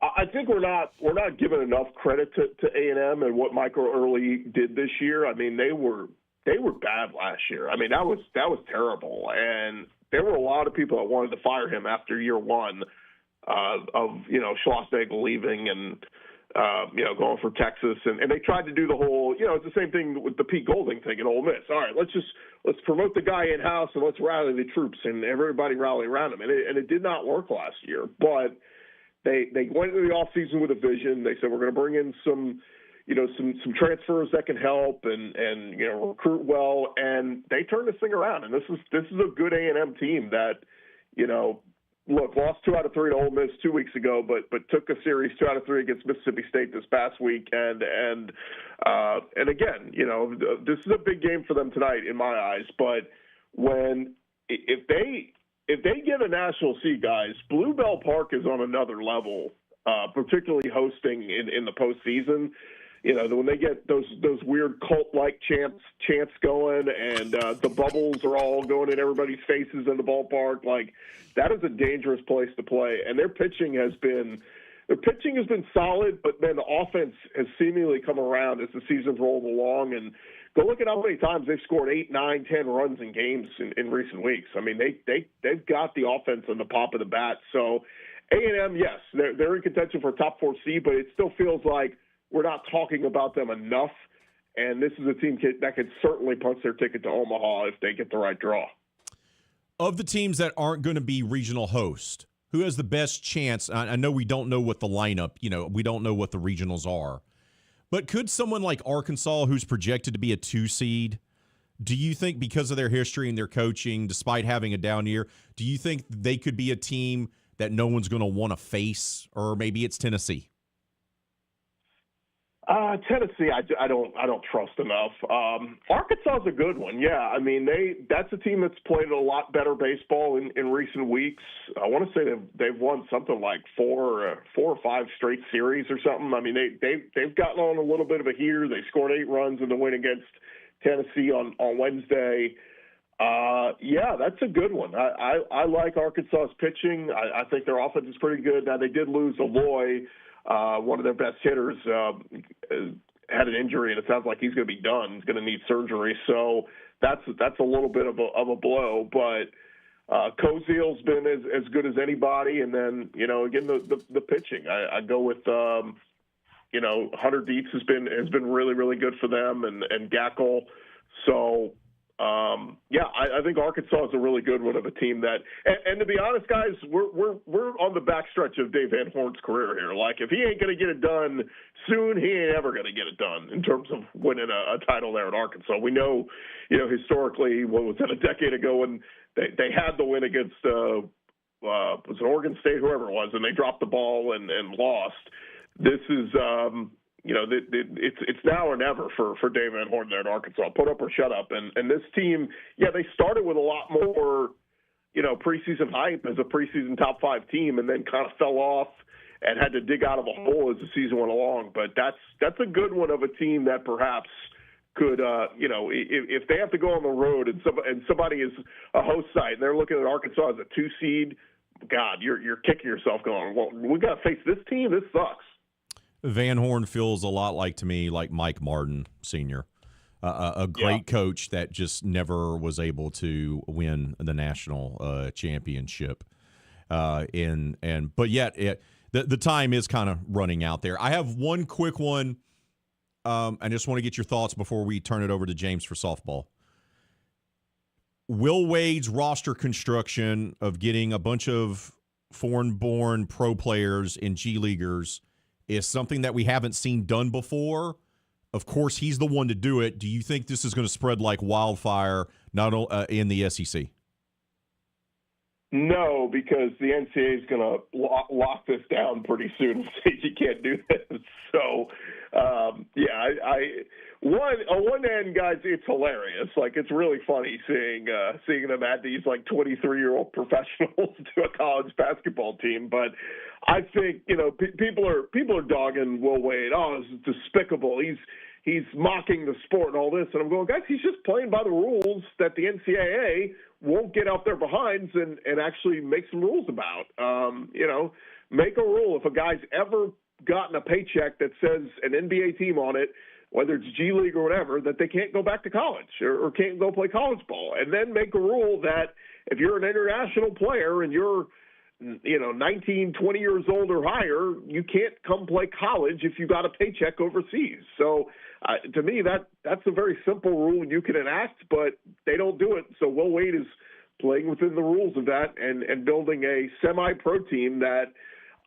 I think we're not giving enough credit to A&M and what Michael Early did this year. I mean, they were bad last year. I mean, that was terrible, and there were a lot of people that wanted to fire him after year one of Schlossnagle leaving and going for Texas, and they tried to do the whole, it's the same thing with the Pete Golding thing at Ole Miss. All right, let's promote the guy in house and let's rally the troops, and everybody rally around him, and it did not work last year. But they went into the offseason with a vision. They said we're going to bring in some transfers that can help and recruit well, and they turned this thing around. And this is a good A&M team that lost 2 out of 3 to Ole Miss 2 weeks ago, but took a series 2 out of 3 against Mississippi State this past week, and again, this is a big game for them tonight in my eyes. But if they get a national seed, guys, Bluebell Park is on another level, particularly hosting in the postseason. When they get those weird cult-like chants going, and the bubbles are all going in everybody's faces in the ballpark, like that is a dangerous place to play. And their pitching has been solid, but then the offense has seemingly come around as the season's rolled along. And go look at how many times they've scored 8, 9, 10 runs in games in recent weeks. I mean, they've got the offense on the pop of the bat. So A&M, yes, they're in contention for a top 4 seed, but it still feels like we're not talking about them enough, and this is a team that could certainly punch their ticket to Omaha if they get the right draw. Of the teams that aren't going to be regional host, who has the best chance? I know we don't know what the lineup, we don't know what the regionals are, but could someone like Arkansas, who's projected to be a 2 seed, do you think because of their history and their coaching, despite having a down year, do you think they could be a team that no one's going to want to face, or maybe it's Tennessee? Tennessee, I don't trust enough. Arkansas is a good one. Yeah, I mean that's a team that's played a lot better baseball in recent weeks. I want to say they've won something like 4 or 5 straight series or something. I mean they've gotten on a little bit of a heater. They scored 8 runs in the win against Tennessee on Wednesday. Yeah, that's a good one. I like Arkansas's pitching. I think their offense is pretty good. Now they did lose Aloy, one of their best hitters, had an injury, and it sounds like he's going to be done. He's going to need surgery. So that's a little bit of a blow. But Koziel's been as good as anybody. And then, again, the pitching. I go with, Hunter Dietz has been really, really good for them, and Gackel. So, I think Arkansas is a really good one of a team that, and to be honest, guys, we're on the backstretch of Dave Van Horn's career here. Like, if he ain't going to get it done soon, he ain't ever going to get it done in terms of winning a title there at Arkansas. We know, historically, what was it, a decade ago when they had the win against, was it Oregon State, whoever it was, and they dropped the ball and lost. This is, it's now or never for Dave Van Horn there at Arkansas. Put up or shut up. And this team, they started with a lot more, preseason hype as a preseason top 5 team, and then kind of fell off and had to dig out of a hole as the season went along. But that's a good one of a team that perhaps could, if they have to go on the road and somebody is a host site and they're looking at Arkansas as a 2 seed, God, you're kicking yourself going, well, we got to face this team. This sucks. Van Horn feels a lot to me like Mike Martin Sr., a great coach that just never was able to win the national championship. But yet the time is kind of running out there. I have one quick one. I just want to get your thoughts before we turn it over to James for softball. Will Wade's roster construction of getting a bunch of foreign-born pro players and G Leaguers is something that we haven't seen done before. Of course, he's the one to do it. Do you think this is going to spread like wildfire not in the SEC? No, because the NCAA is going to lock this down pretty soon and say you can't do this. So, on one end, guys, it's hilarious. Like, it's really funny seeing them add these 23-year-old professionals to a college basketball team. But I think people are dogging Will Wade. Oh, this is despicable. He's mocking the sport and all this. And I'm going, guys, he's just playing by the rules that the NCAA won't get out their behinds and actually make some rules about. Make a rule. If a guy's ever gotten a paycheck that says an NBA team on it, whether it's G League or whatever, that they can't go back to college or can't go play college ball. And then make a rule that if you're an international player and you're 19, 20 years old or higher, you can't come play college if you got a paycheck overseas. So to me, that's a very simple rule you can enact, but they don't do it. So Will Wade is playing within the rules of that and building a semi-pro team that,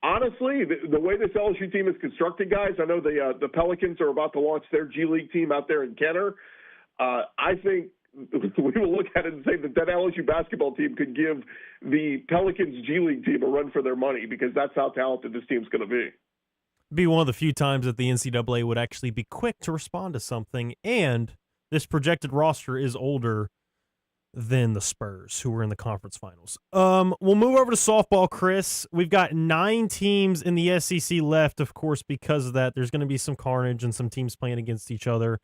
honestly, the way this LSU team is constructed, guys, I know the Pelicans are about to launch their G League team out there in Kenner. I think we will look at it and say that LSU basketball team could give the Pelicans G League team a run for their money, because that's how talented this team's going to be. Be one of the few times that the NCAA would actually be quick to respond to something, and this projected roster is older than the Spurs, who were in the conference finals. We'll move over to softball, Chris. We've got 9 teams in the SEC left, of course. Because of that, there's going to be some carnage and some teams playing against each other.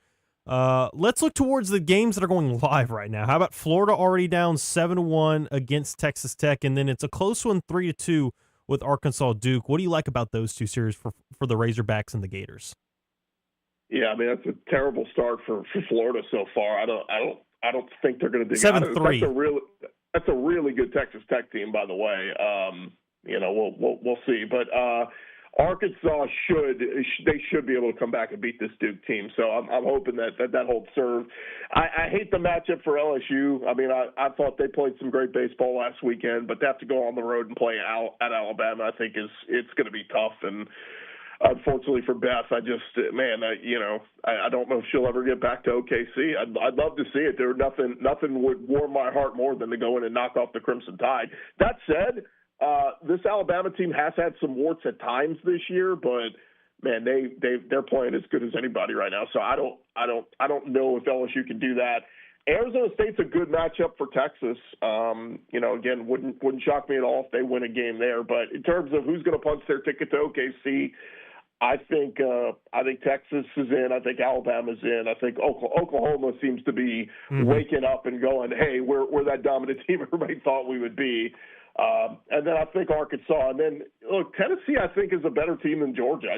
Let's look towards the games that are going live right now. How about Florida already down 7-1 against Texas Tech, and then it's a close one, 3-2 with Arkansas Duke. What do you like about those two series for the Razorbacks and the Gators? Yeah, I mean, that's a terrible start for Florida so far. I don't think they're going to dig out of it. 7-3. That's a really good Texas Tech team, by the way. We'll see, but Arkansas should be able to come back and beat this Duke team. So I'm hoping that holds serve. I hate the matchup for LSU. I mean, I thought they played some great baseball last weekend, but to have to go on the road and play at Alabama, I think it's going to be tough. And unfortunately for Beth, I don't know if she'll ever get back to OKC. I'd love to see it. Nothing would warm my heart more than to go in and knock off the Crimson Tide. That said, this Alabama team has had some warts at times this year, but man, they're playing as good as anybody right now. So I don't know if LSU can do that. Arizona State's a good matchup for Texas. Again, wouldn't shock me at all if they win a game there. But in terms of who's going to punch their ticket to OKC, I think Texas is in. I think Alabama's in. I think Oklahoma seems to be waking up and going, hey, we're that dominant team everybody thought we would be. And then I think Arkansas. And then, look, Tennessee, I think, is a better team than Georgia.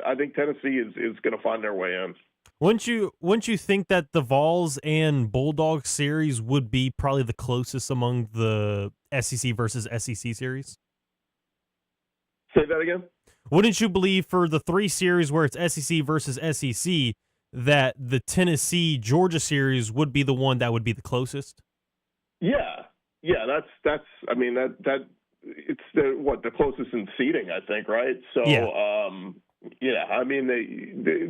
I think Tennessee is going to find their way in. Wouldn't you think that the Vols and Bulldogs series would be probably the closest among the SEC versus SEC series? Say that again? Wouldn't you believe for the 3 series where it's SEC versus SEC that the Tennessee-Georgia series would be the one that would be the closest? Yeah. That's. I mean, that it's the closest in seeding, I think, right? So, yeah. I mean,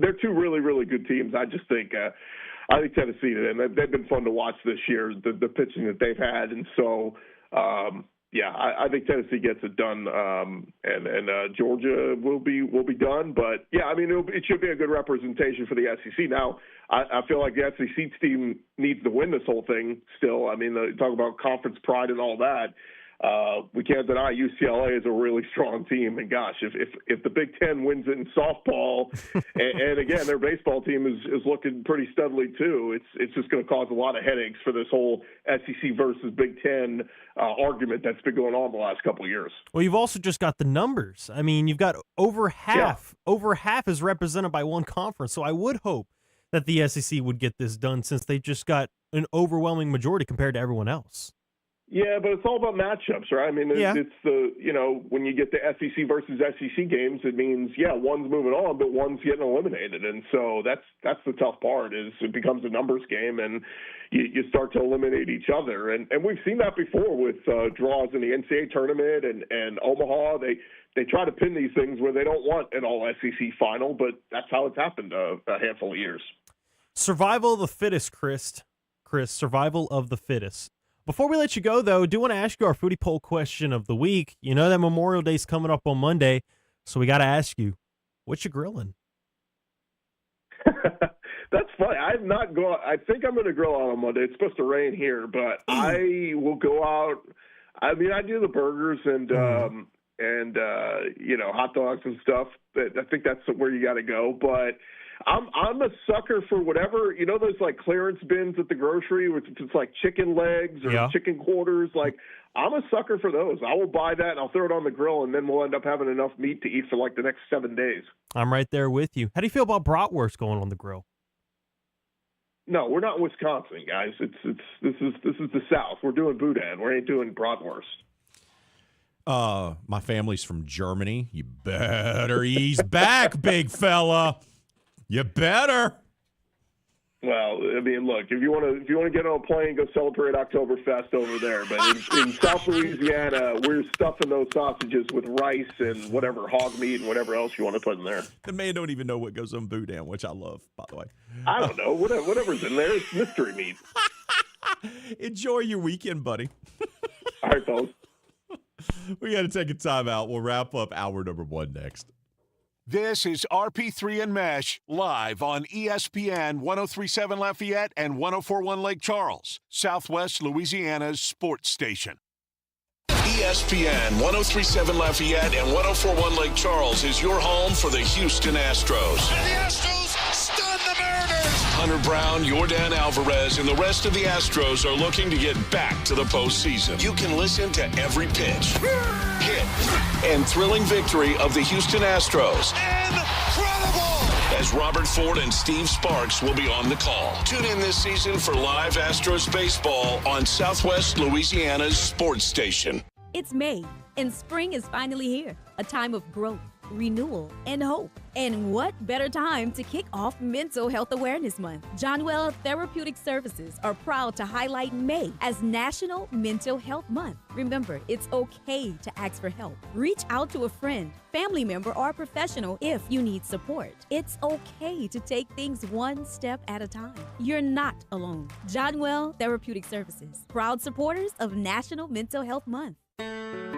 they're 2 really, really good teams. I just think I think Tennessee, and they've been fun to watch this year, the pitching that they've had, and so. I think Tennessee gets it done, and Georgia will be done. But yeah, I mean it should be a good representation for the SEC. Now, I feel like the SEC team needs to win this whole thing still. I mean, talk about conference pride and all that. We can't deny UCLA is a really strong team, and gosh, if the Big Ten wins it in softball, and again their baseball team is looking pretty steadily too, it's just going to cause a lot of headaches for this whole SEC versus Big Ten argument that's been going on the last couple of years. Well, you've also just got the numbers. I mean, you've got over half is represented by one conference, so I would hope that the SEC would get this done since they just got an overwhelming majority compared to everyone else. Yeah, but it's all about matchups, right? I mean, it's the, when you get the SEC versus SEC games, it means, one's moving on, but one's getting eliminated. And so that's the tough part is it becomes a numbers game and you start to eliminate each other. And we've seen that before with draws in the NCAA tournament and Omaha. They try to pin these things where they don't want an all-SEC final, but that's how it's happened a handful of years. Survival of the fittest, Chris, survival of the fittest. Before we let you go, though, I do want to ask you our foodie poll question of the week. You know that Memorial Day's coming up on Monday, so we got to ask you, what you grilling? That's funny. I've not gone. I think I'm going to grill out on Monday. It's supposed to rain here, but I will go out. I mean, I do the burgers and hot dogs and stuff. I think that's where you got to go, but I'm a sucker for whatever, those like clearance bins at the grocery, which it's like chicken legs or chicken quarters. Like I'm a sucker for those. I will buy that and I'll throw it on the grill and then we'll end up having enough meat to eat for like the next 7 days. I'm right there with you. How do you feel about bratwurst going on the grill? No, we're not in Wisconsin, guys. This is the South. We're doing boudin. We ain't doing bratwurst. My family's from Germany. You better ease back, big fella. You better. Well, I mean, look, if you want to get on a plane, go celebrate Oktoberfest over there. But in South Louisiana, we're stuffing those sausages with rice and whatever hog meat and whatever else you want to put in there. The man don't even know what goes on boudin, which I love, by the way. I don't know. Whatever's in there, it's mystery meat. Enjoy your weekend, buddy. All right, fellas. We got to take a time out. We'll wrap up hour number 1 next. This is RP3 and Meche live on ESPN 1037 Lafayette and 1041 Lake Charles, Southwest Louisiana's sports station. ESPN 1037 Lafayette and 1041 Lake Charles is your home for the Houston Astros. And the Astros stun the Mariners. Hunter Brown, Yordan Alvarez, and the rest of the Astros are looking to get back to the postseason. You can listen to every pitch, hit, and thrilling victory of the Houston Astros. Incredible! As Robert Ford and Steve Sparks will be on the call. Tune in this season for live Astros baseball on Southwest Louisiana's sports station. It's May, and spring is finally here. A time of growth, renewal, and hope. And what better time to kick off Mental Health Awareness Month? Johnwell Therapeutic Services are proud to highlight May as National Mental Health Month. Remember, it's okay to ask for help. Reach out to a friend, family member, or professional if you need support. It's okay to take things one step at a time. You're not alone. Johnwell Therapeutic Services, proud supporters of National Mental Health Month.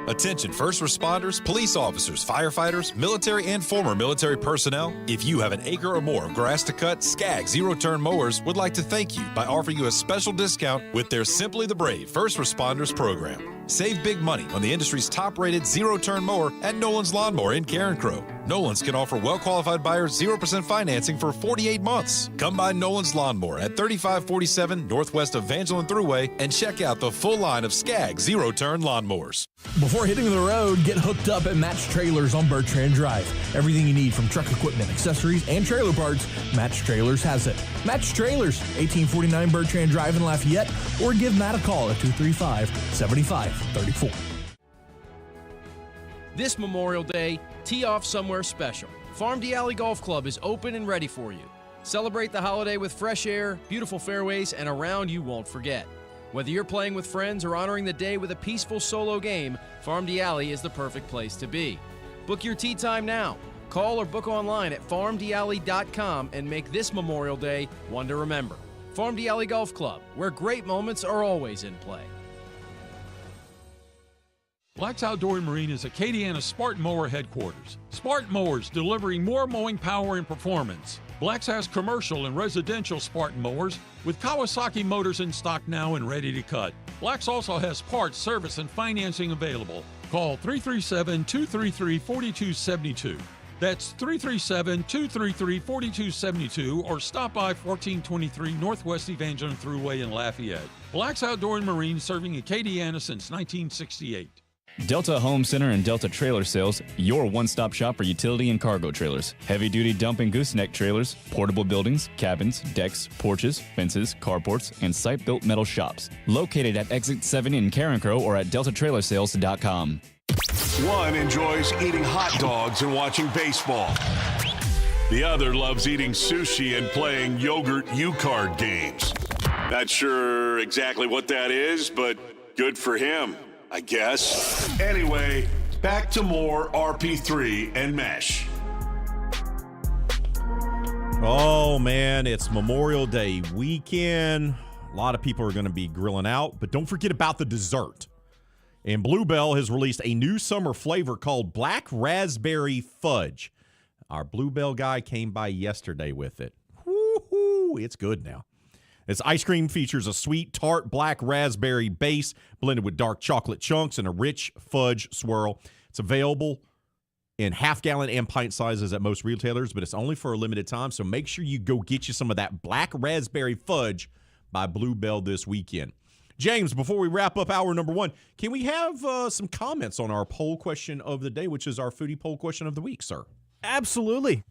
Attention first responders, police officers, firefighters, military and former military personnel. If you have an acre or more of grass to cut, Skag Zero-Turn Mowers would like to thank you by offering you a special discount with their Simply the Brave First Responders program. Save big money on the industry's top-rated zero-turn mower at Nolan's Lawnmower in Carencro. Nolan's can offer well-qualified buyers 0% financing for 48 months. Come by Nolan's Lawnmower at 3547 Northwest Evangeline Thruway and check out the full line of Skag zero-turn lawnmowers. Before hitting the road, get hooked up at Match Trailers on Bertrand Drive. Everything you need from truck equipment, accessories, and trailer parts, Match Trailers has it. Match Trailers, 1849 Bertrand Drive in Lafayette, or give Matt a call at 235-7534. This Memorial Day, tee off somewhere special. Farm D Alley Golf Club is open and ready for you. Celebrate the holiday with fresh air, beautiful fairways, and a round you won't forget. Whether you're playing with friends or honoring the day with a peaceful solo game, Farm D Alley is the perfect place to be. Book your tee time now. Call or book online at farmdalley.com and make this Memorial Day one to remember. Farm D Alley Golf Club, where great moments are always in play. Black's Outdoor and Marine is Acadiana's Spartan Mower headquarters. Spartan Mowers delivering more mowing power and performance. Black's has commercial and residential Spartan mowers with Kawasaki motors in stock now and ready to cut. Black's also has parts, service, and financing available. Call 337-233-4272. That's 337-233-4272 or stop by 1423 Northwest Evangeline Thruway in Lafayette. Black's Outdoor and Marine serving Acadiana since 1968. Delta Home Center and Delta Trailer Sales, your one-stop shop for utility and cargo trailers. Heavy-duty dump and gooseneck trailers, portable buildings, cabins, decks, porches, fences, carports, and site-built metal shops. Located at Exit 7 in Carencro or at deltatrailersales.com. One enjoys eating hot dogs and watching baseball. The other loves eating sushi and playing yogurt U-card games. Not sure exactly what that is, but good for him, I guess. Anyway, back to more RP3 and Meche. Oh, man, it's Memorial Day weekend. A lot of people are going to be grilling out, but don't forget about the dessert. And Bluebell has released a new summer flavor called Black Raspberry Fudge. Our Bluebell guy came by yesterday with it. Woo-hoo, it's good now. This ice cream features a sweet, tart black raspberry base blended with dark chocolate chunks and a rich fudge swirl. It's available in half-gallon and pint sizes at most retailers, but it's only for a limited time, so make sure you go get you some of that black raspberry fudge by Bluebell this weekend. James, before we wrap up hour number one, can we have some comments on our poll question of the day, which is our foodie poll question of the week, sir? Absolutely.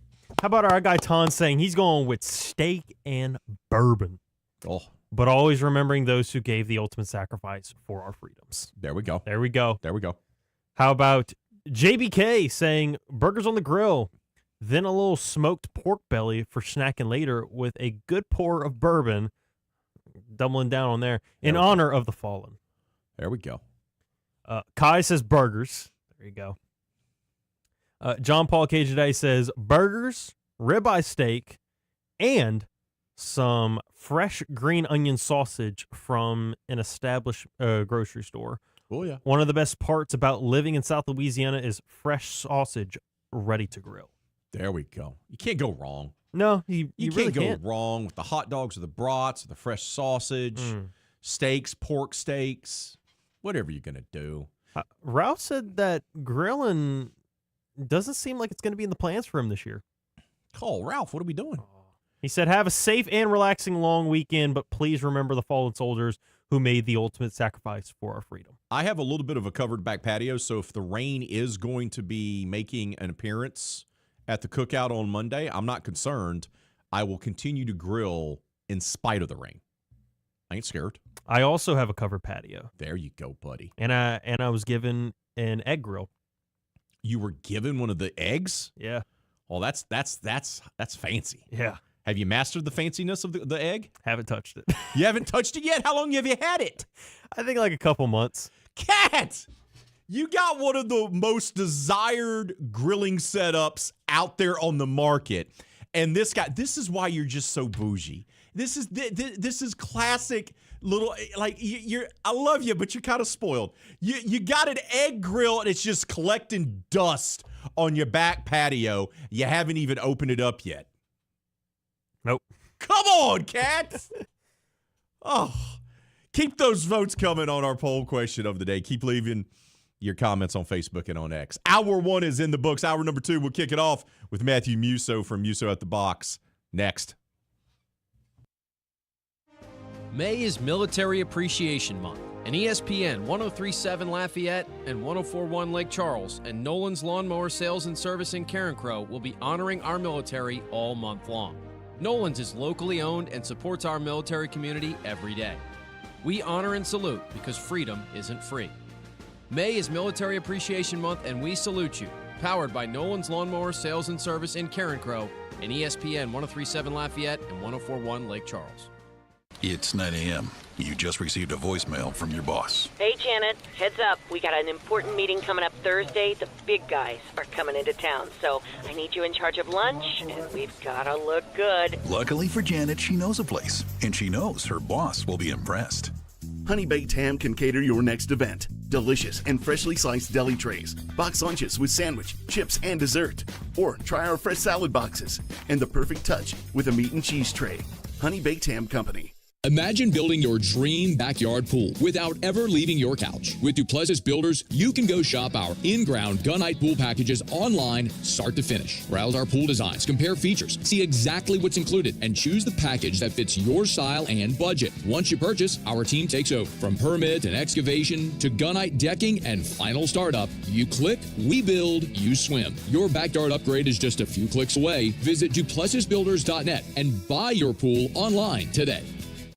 How about our guy Ton saying he's going with steak and bourbon? Oh. But always remembering those who gave the ultimate sacrifice for our freedoms. There we go. There we go. There we go. How about JBK saying burgers on the grill, then a little smoked pork belly for snacking later with a good pour of bourbon, doubling down on there, in honor of the fallen. There we go. Kai says burgers. There you go. John Paul Cajade says burgers, ribeye steak, and some fresh green onion sausage from an established grocery store. Oh, yeah. One of the best parts about living in South Louisiana is fresh sausage ready to grill. There we go. You can't go wrong. No, you really can't go can't. wrong with the hot dogs or the brats or the fresh sausage, steaks, pork steaks, whatever you're going to do. Ralph said that grilling doesn't seem like it's going to be in the plans for him this year. Call Ralph. What are we doing? He said, have a safe and relaxing long weekend, but please remember the fallen soldiers who made the ultimate sacrifice for our freedom. I have a little bit of a covered back patio, so if the rain is going to be making an appearance at the cookout on Monday, I'm not concerned. I will continue to grill in spite of the rain. I ain't scared. I also have a covered patio. There you go, buddy. And I was given an egg grill. You were given one of the eggs? Yeah. Oh, that's fancy. Yeah. Have you mastered the fanciness of the egg? Haven't touched it. You haven't touched it yet? How long have you had it? I think like a couple months. Cat! You got one of the most desired grilling setups out there on the market. And this is why you're just so bougie. This is classic little, like, I love you, but you're kind of spoiled. You got an egg grill and it's just collecting dust on your back patio. You haven't even opened it up yet. Nope. Come on, Cat. Oh, keep those votes coming on our poll question of the day. Keep leaving your comments on Facebook and on X. Hour 1 is in the books. Hour number 2, we'll kick it off with Matthew Musso from Musso at the Box. Next. May is Military Appreciation Month, and ESPN 103.7 Lafayette and 104.1 Lake Charles and Nolan's Lawnmower Sales and Service in Karen Crow will be honoring our military all month long. Nolan's is locally owned and supports our military community every day. We honor and salute because freedom isn't free. May is Military Appreciation Month, and we salute you. Powered by Nolan's Lawnmower Sales and Service in Karen Crow and ESPN 103.7 Lafayette and 104.1 Lake Charles. It's 9 a.m. You just received a voicemail from your boss. Hey, Janet. Heads up. We got an important meeting coming up Thursday. The big guys are coming into town, so I need you in charge of lunch, and we've got to look good. Luckily for Janet, she knows a place, and she knows her boss will be impressed. Honey Baked Ham can cater your next event. Delicious and freshly sliced deli trays, box lunches with sandwich, chips, and dessert. Or try our fresh salad boxes and the perfect touch with a meat and cheese tray. Honey Baked Ham Company. Imagine building your dream backyard pool without ever leaving your couch. With Duplessis Builders, you can go shop our in-ground gunite pool packages online, start to finish. Browse our pool designs, compare features, see exactly what's included, and choose the package that fits your style and budget. Once you purchase, our team takes over. From permit and excavation to gunite decking and final startup, you click, we build, you swim. Your backyard upgrade is just a few clicks away. Visit DuplessisBuilders.net and buy your pool online today.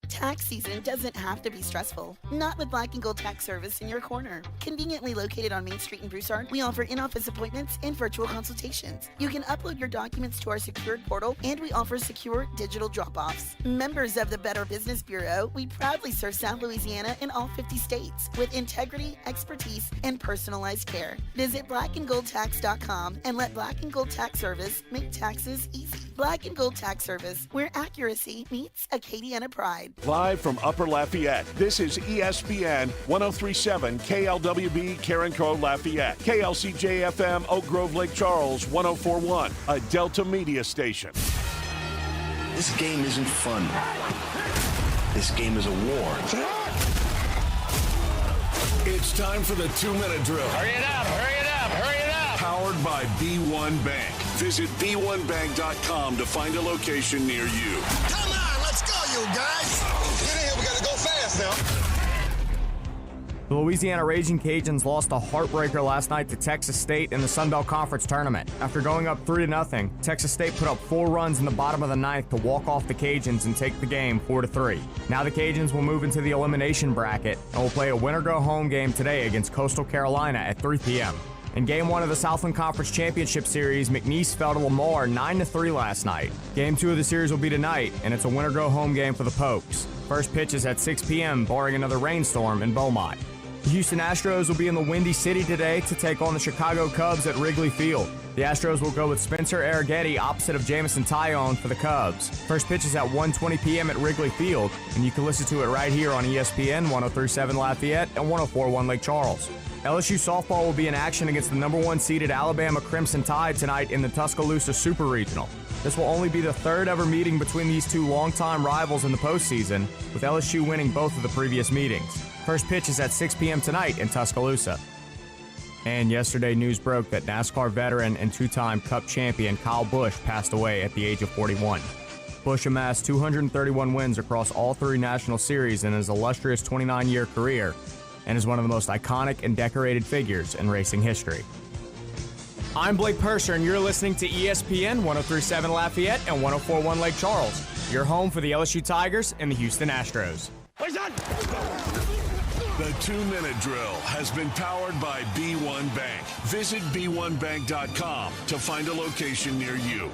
Tax season doesn't have to be stressful. Not with Black & Gold Tax Service in your corner. Conveniently located on Main Street in Broussard, we offer in-office appointments and virtual consultations. You can upload your documents to our secured portal, and we offer secure digital drop-offs. Members of the Better Business Bureau, we proudly serve South Louisiana and all 50 states with integrity, expertise, and personalized care. Visit blackandgoldtax.com and let Black & Gold Tax Service make taxes easy. Black & Gold Tax Service, where accuracy meets Acadiana pride. Live from Upper Lafayette, this is ESPN 103.7 KLWB Karen Crow Lafayette, KLCJ-FM Oak Grove Lake Charles 104.1, a Delta Media station. This game isn't fun. This game is a war. It's time for the 2-minute drill. Hurry it up, hurry it up, hurry it up. Powered by B1 Bank. Visit B1Bank.com to find a location near you. Come on, let's go, you guys. Get in here, we got to go fast now. The Louisiana Raging Cajuns lost a heartbreaker last night to Texas State in the Sun Belt Conference Tournament. After going up 3-0, Texas State put up 4 runs in the bottom of the 9th to walk off the Cajuns and take the game 4-3. Now the Cajuns will move into the elimination bracket and will play a winner-go-home game today against Coastal Carolina at 3 p.m. In Game 1 of the Southland Conference Championship Series, McNeese fell to Lamar 9-3 last night. Game 2 of the series will be tonight, and it's a winner-go-home game for the Pokes. First pitch is at 6 p.m., barring another rainstorm in Beaumont. The Houston Astros will be in the Windy City today to take on the Chicago Cubs at Wrigley Field. The Astros will go with Spencer Arrighetti opposite of Jamison Tyone for the Cubs. First pitch is at 1:20 p.m. at Wrigley Field, and you can listen to it right here on ESPN 103.7 Lafayette and 104.1 Lake Charles. LSU softball will be in action against the number 1 seeded Alabama Crimson Tide tonight in the Tuscaloosa Super Regional. This will only be the third ever meeting between these two longtime rivals in the postseason, with LSU winning both of the previous meetings. First pitch is at 6 p.m. tonight in Tuscaloosa. And yesterday, news broke that NASCAR veteran and 2-time Cup champion Kyle Busch passed away at the age of 41. Busch amassed 231 wins across all 3 national series in his illustrious 29-year career, and is one of the most iconic and decorated figures in racing history. I'm Blake Purser, and you're listening to ESPN 103.7 Lafayette and 104.1 Lake Charles, your home for the LSU Tigers and the Houston Astros. The 2-minute drill has been powered by B1 Bank. Visit B1Bank.com to find a location near you.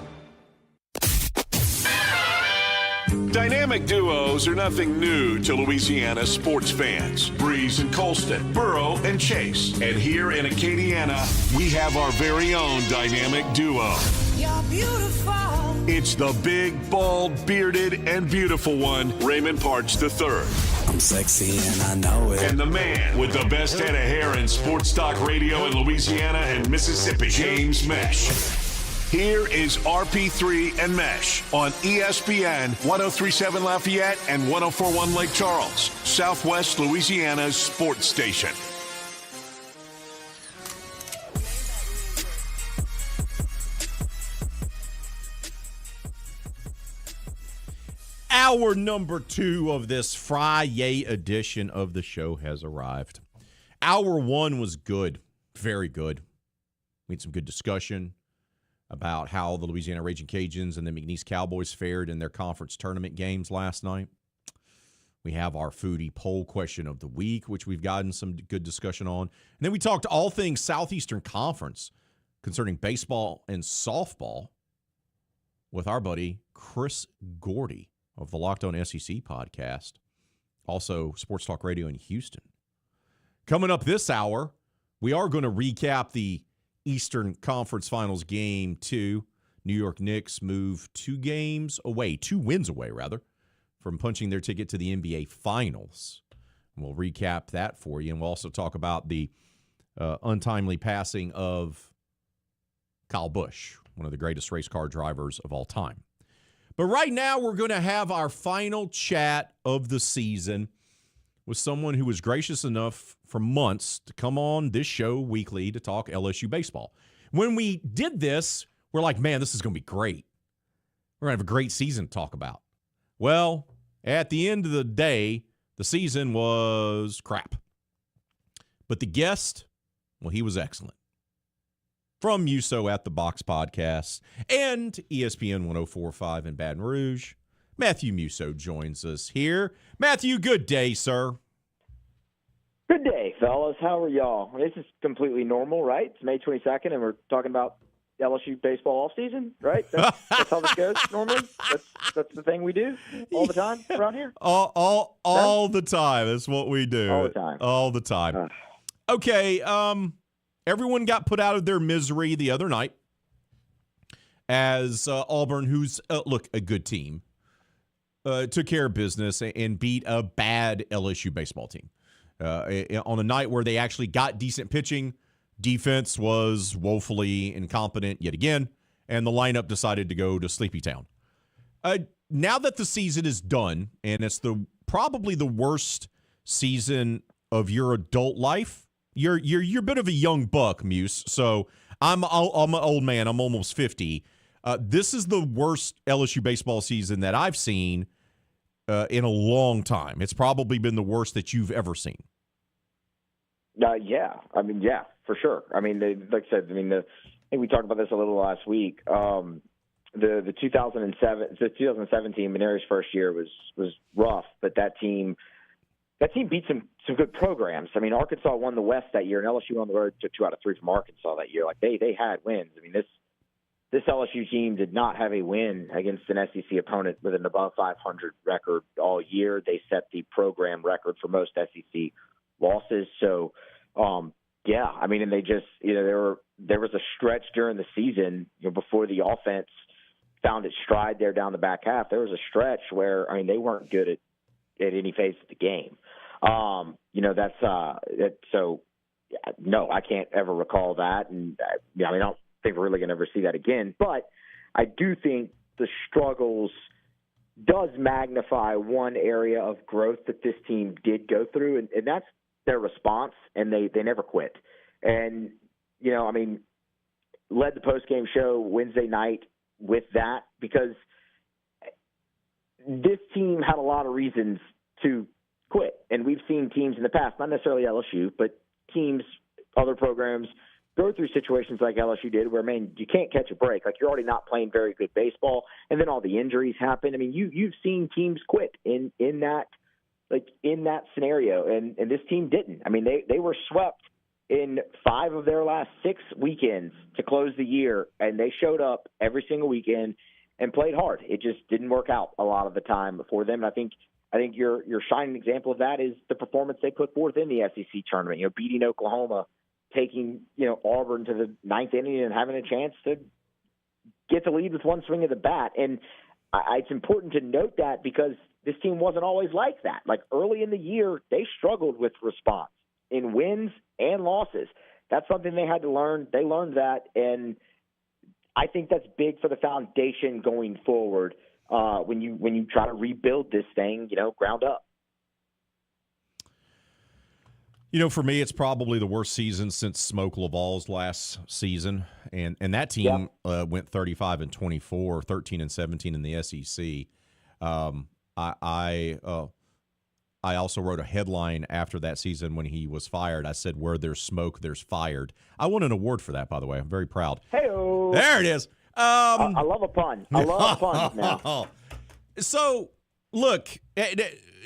Dynamic duos are nothing new to Louisiana sports fans. Breeze and Colston, Burrow and Chase. And here in Acadiana, we have our very own dynamic duo. You're beautiful. It's the big, bald, bearded, and beautiful one, Raymond Parch III. I'm sexy and I know it. And the man with the best head of hair in sports talk radio in Louisiana and Mississippi, James Meche. Here is RP3 and Meche on ESPN 103.7 Lafayette and 104.1 Lake Charles, Southwest Louisiana's sports station. Hour number 2 of this Friday edition of the show has arrived. Hour 1 was good, very good. We had some good discussion about how the Louisiana Raging Cajuns and the McNeese Cowboys fared in their conference tournament games last night. We have our foodie poll question of the week, which we've gotten some good discussion on. And then we talked all things Southeastern Conference concerning baseball and softball with our buddy Chris Gordy of the Locked On SEC podcast, also Sports Talk Radio in Houston. Coming up this hour, we are going to recap the Eastern Conference Finals Game 2. New York Knicks move 2 wins away, from punching their ticket to the NBA Finals. And we'll recap that for you, and we'll also talk about the untimely passing of Kyle Busch, one of the greatest race car drivers of all time. But right now, we're going to have our final chat of the season with someone who was gracious enough for months to come on this show weekly to talk LSU baseball. When we did this, we're like, man, this is going to be great. We're going to have a great season to talk about. Well, at the end of the day, the season was crap. But the guest, well, he was excellent. From Muso at the Box Podcast and ESPN 104.5 in Baton Rouge, Matthew Muso joins us here. Matthew, good day, sir. Good day, fellas. How are y'all? This is completely normal, right? It's May 22nd, and we're talking about LSU baseball off season, right? That's how this goes normally. That's the thing we do all the time around here. All the time. That's what we do. All the time. Okay. Everyone got put out of their misery the other night as Auburn, who's a good team, took care of business and beat a bad LSU baseball team on a night where they actually got decent pitching. Defense was woefully incompetent yet again, and the lineup decided to go to Sleepy Town. Now that the season is done, and it's probably the worst season of your adult life, you're a bit of a young buck, Muse. So I'm an old man. I'm almost 50. This is the worst LSU baseball season that I've seen in a long time. It's probably been the worst that you've ever seen. Yeah. I mean, yeah, for sure. I mean, like I said, I think we talked about this a little last week. The 2017 Maneri's first year was rough, but that team beat some good programs. I mean, Arkansas won the West that year, and LSU on the road took 2 out of 3 from Arkansas that year. Like they had wins. I mean, this LSU team did not have a win against an SEC opponent with an above 500 record all year. They set the program record for most SEC losses. So, yeah, I mean, and they just, there was a stretch during the season, before the offense found its stride there down the back half. There was a stretch where, I mean, they weren't good at any phase of the game. So no, I can't ever recall that. And I don't think we're really going to ever see that again, but I do think the struggles does magnify one area of growth that this team did go through. And that's their response. And they never quit. And, led the post-game show Wednesday night with that, because this team had a lot of reasons to quit. And we've seen teams in the past, not necessarily LSU, but teams, other programs, go through situations like LSU did where, man, you can't catch a break. Like, you're already not playing very good baseball, and then all the injuries happen. I mean, you've seen teams quit in that scenario, and this team didn't. I mean, they were swept in 5 of their last 6 weekends to close the year, and they showed up every single weekend and played hard. It just didn't work out a lot of the time for them. And I think your shining example of that is the performance they put forth in the SEC tournament. Beating Oklahoma, taking Auburn to the 9th inning and having a chance to get the lead with one swing of the bat. And it's important to note that because this team wasn't always like that. Like, early in the year, they struggled with response in wins and losses. That's something they had to learn. They learned that, and I think that's big for the foundation going forward when you try to rebuild this thing, ground up. For me, it's probably the worst season since Smoke Laval's last season, and that team went 35-24, 13-17 in the SEC. I also wrote a headline after that season when he was fired. I said, "Where there's smoke, there's fired." I won an award for that, by the way. I'm very proud. Hey-o. There it is. I love a pun. I love puns now. So, look,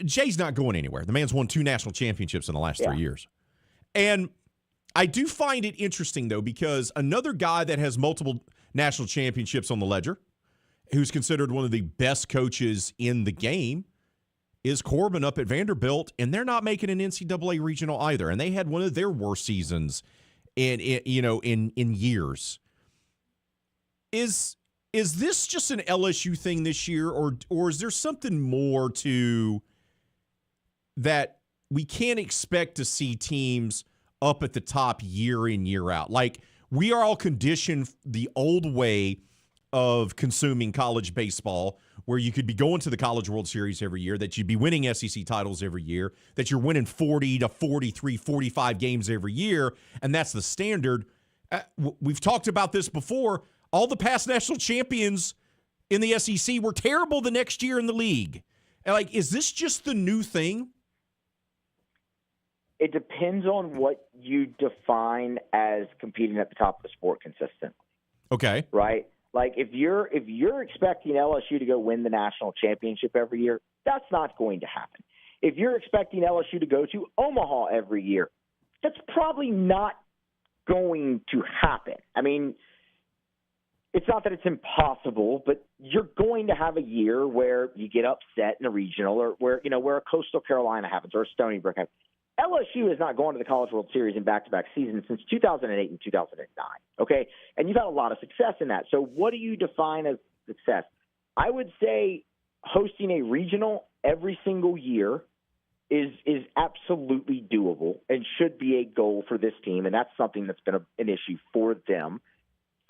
Jay's not going anywhere. The man's won 2 national championships in the last 3 years. And I do find it interesting, though, because another guy that has multiple national championships on the ledger, who's considered one of the best coaches in the game, is Corbin up at Vanderbilt, and they're not making an NCAA regional either. And they had one of their worst seasons in years. Is this just an LSU thing this year, or is there something more to that we can't expect to see teams up at the top year in, year out? Like, we are all conditioned the old way of consuming college baseball, where you could be going to the College World Series every year, that you'd be winning SEC titles every year, that you're winning 40 to 43, 45 games every year, and that's the standard. We've talked about this before. All the past national champions in the SEC were terrible the next year in the league. Like, is this just the new thing? It depends on what you define as competing at the top of the sport consistently. Okay. Right? Like, if you're expecting LSU to go win the national championship every year, that's not going to happen. If you're expecting LSU to go to Omaha every year, that's probably not going to happen. I mean, it's not that it's impossible, but you're going to have a year where you get upset in a regional, or where a Coastal Carolina happens, or a Stony Brook happens. LSU has not gone to the College World Series in back-to-back seasons since 2008 and 2009, okay? And you've had a lot of success in that. So what do you define as success? I would say hosting a regional every single year is absolutely doable and should be a goal for this team, and that's something that's been an issue for them.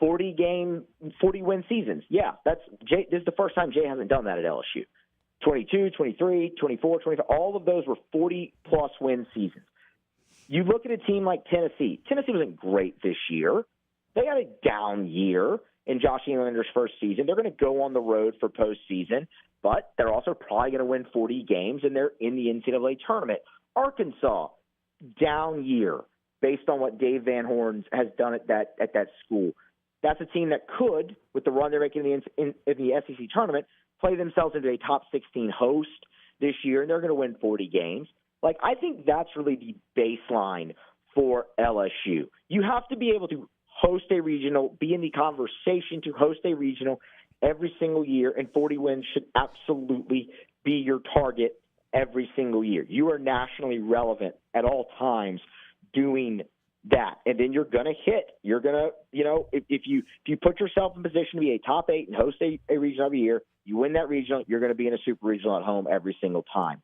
40-win seasons. Yeah, this is the first time Jay hasn't done that at LSU. 22, 23, 24, 25, all of those were 40-plus win seasons. You look at a team like Tennessee. Tennessee wasn't great this year. They had a down year in Josh Elander's first season. They're going to go on the road for postseason, but they're also probably going to win 40 games, and they're in the NCAA tournament. Arkansas, down year based on what Dave Van Horn has done at that school. That's a team that could, with the run they're making in the SEC tournament, play themselves into a top 16 host this year, and they're going to win 40 games. Like, I think that's really the baseline for LSU. You have to be able to host a regional, be in the conversation to host a regional every single year, and 40 wins should absolutely be your target every single year. You are nationally relevant at all times doing that, and then you're going to hit. You're going to, if you put yourself in position to be a top 8 and host a regional every year, you win that regional, you're going to be in a super regional at home every single time.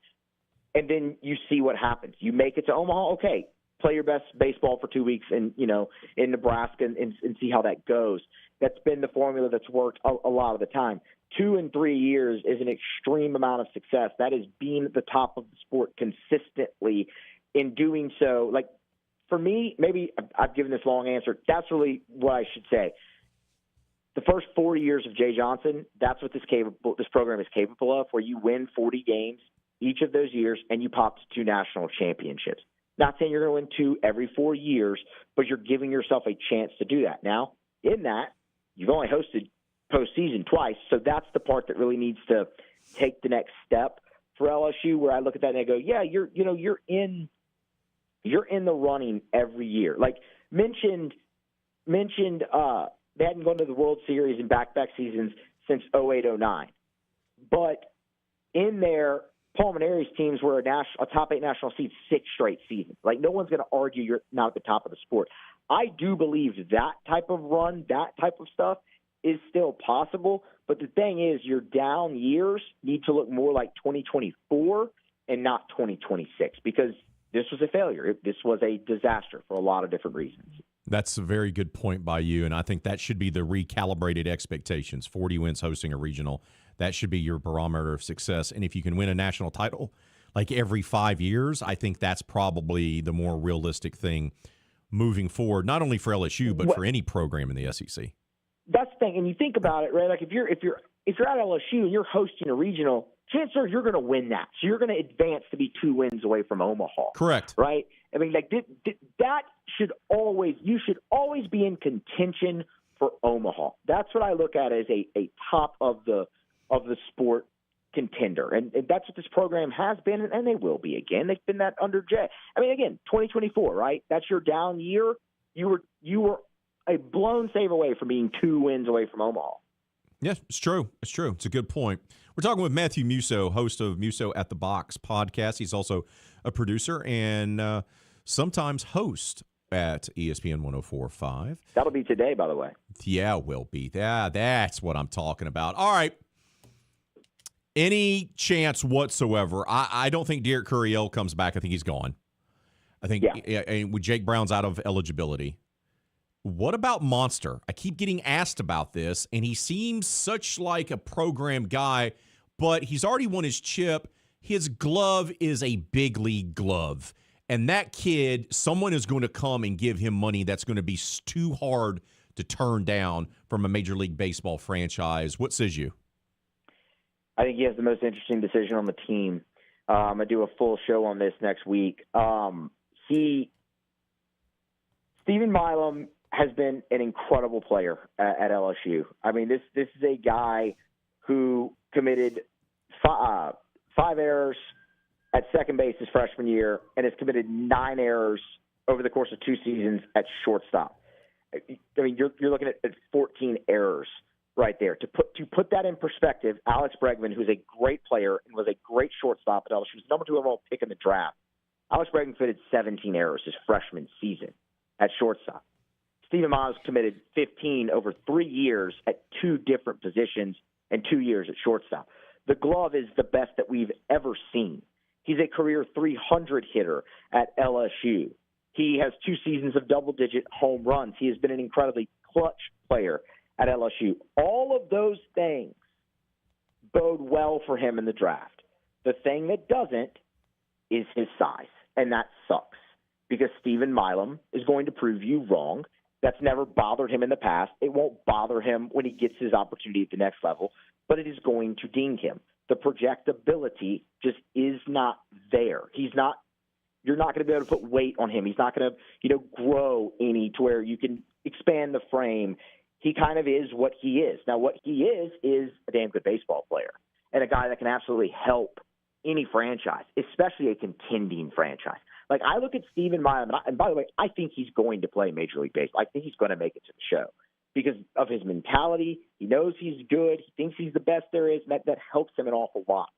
And then you see what happens. You make it to Omaha, okay, play your best baseball for 2 weeks in Nebraska and see how that goes. That's been the formula that's worked a lot of the time. 2 and 3 years is an extreme amount of success. That is being at the top of the sport consistently. In doing so, like, for me, maybe I've given this long answer. That's really what I should say. The first 4 years of Jay Johnson, that's what this program is capable of, where you win 40 games each of those years and you pop to 2 national championships. Not saying you're going to win 2 every 4 years, but you're giving yourself a chance to do that. Now, in that, you've only hosted postseason twice, so that's the part that really needs to take the next step for LSU, where I look at that and I go, yeah, you're in the running every year. Like mentioned, they hadn't gone to the World Series in back-to-back seasons since 08-09. But in there, Paul Maneri's teams were a top 8 national seed 6 straight seasons. Like, no one's going to argue you're not at the top of the sport. I do believe that type of run, that type of stuff is still possible. But the thing is, your down years need to look more like 2024 and not 2026, because this was a failure. This was a disaster for a lot of different reasons. That's a very good point by you, and I think that should be the recalibrated expectations. 40 wins hosting a regional, that should be your barometer of success. And if you can win a national title like every 5 years, I think that's probably the more realistic thing moving forward, not only for LSU, but for any program in the SEC. That's the thing, and you think about it, right? Like, if you're if you're at LSU and you're hosting a regional, chances are you're going to win that. So you're going to advance to be 2 wins away from Omaha. Correct. Right? I mean, like that should always – you should always be in contention for Omaha. That's what I look at as a top of the sport contender. And that's what this program has been, and they will be again. They've been that under Jay. I mean, again, 2024, right? That's your down year. You were a blown save away from being 2 wins away from Omaha. Yes, it's true. It's true. It's a good point. We're talking with Matthew Musso, host of Musso at the Box podcast. He's also a producer and sometimes host at ESPN 104.5. That'll be today, by the way. Yeah, will be. That's what I'm talking about. All right. Any chance whatsoever? I don't think Derek Couriel comes back. I think he's gone. I think with Jake Brown's out of eligibility. What about Monster? I keep getting asked about this, and he seems such like a program guy, but he's already won his chip. His glove is a big league glove. And that kid, someone is going to come and give him money that's going to be too hard to turn down from a Major League Baseball franchise. What says you? I think he has the most interesting decision on the team. I'm going to do a full show on this next week. Stephen Milam has been an incredible player at LSU. I mean, this is a guy who committed 5 errors at second base his freshman year and has committed 9 errors over the course of 2 seasons at shortstop. I mean, you're looking at 14 errors right there. To put that in perspective, Alex Bregman, who's a great player and was a great shortstop at LSU, was number 2 overall pick in the draft. Alex Bregman committed 17 errors his freshman season at shortstop. Stephen Miles committed 15 over 3 years at 2 different positions and 2 years at shortstop. The glove is the best that we've ever seen. He's a career 300 hitter at LSU. He has 2 seasons of double-digit home runs. He has been an incredibly clutch player at LSU. All of those things bode well for him in the draft. The thing that doesn't is his size, and that sucks because Stephen Milam is going to prove you wrong. That's never bothered him in the past. It won't bother him when he gets his opportunity at the next level, but it is going to ding him. The projectability just is not there. You're not going to be able to put weight on him. He's not going to, grow any to where you can expand the frame. He kind of is what he is. Now, what he is a damn good baseball player and a guy that can absolutely help any franchise, especially a contending franchise. Like, I look at Stephen Milam, and by the way, I think he's going to play Major League Baseball. I think he's going to make it to the show because of his mentality. He knows he's good. He thinks he's the best there is, and that helps him an awful lot.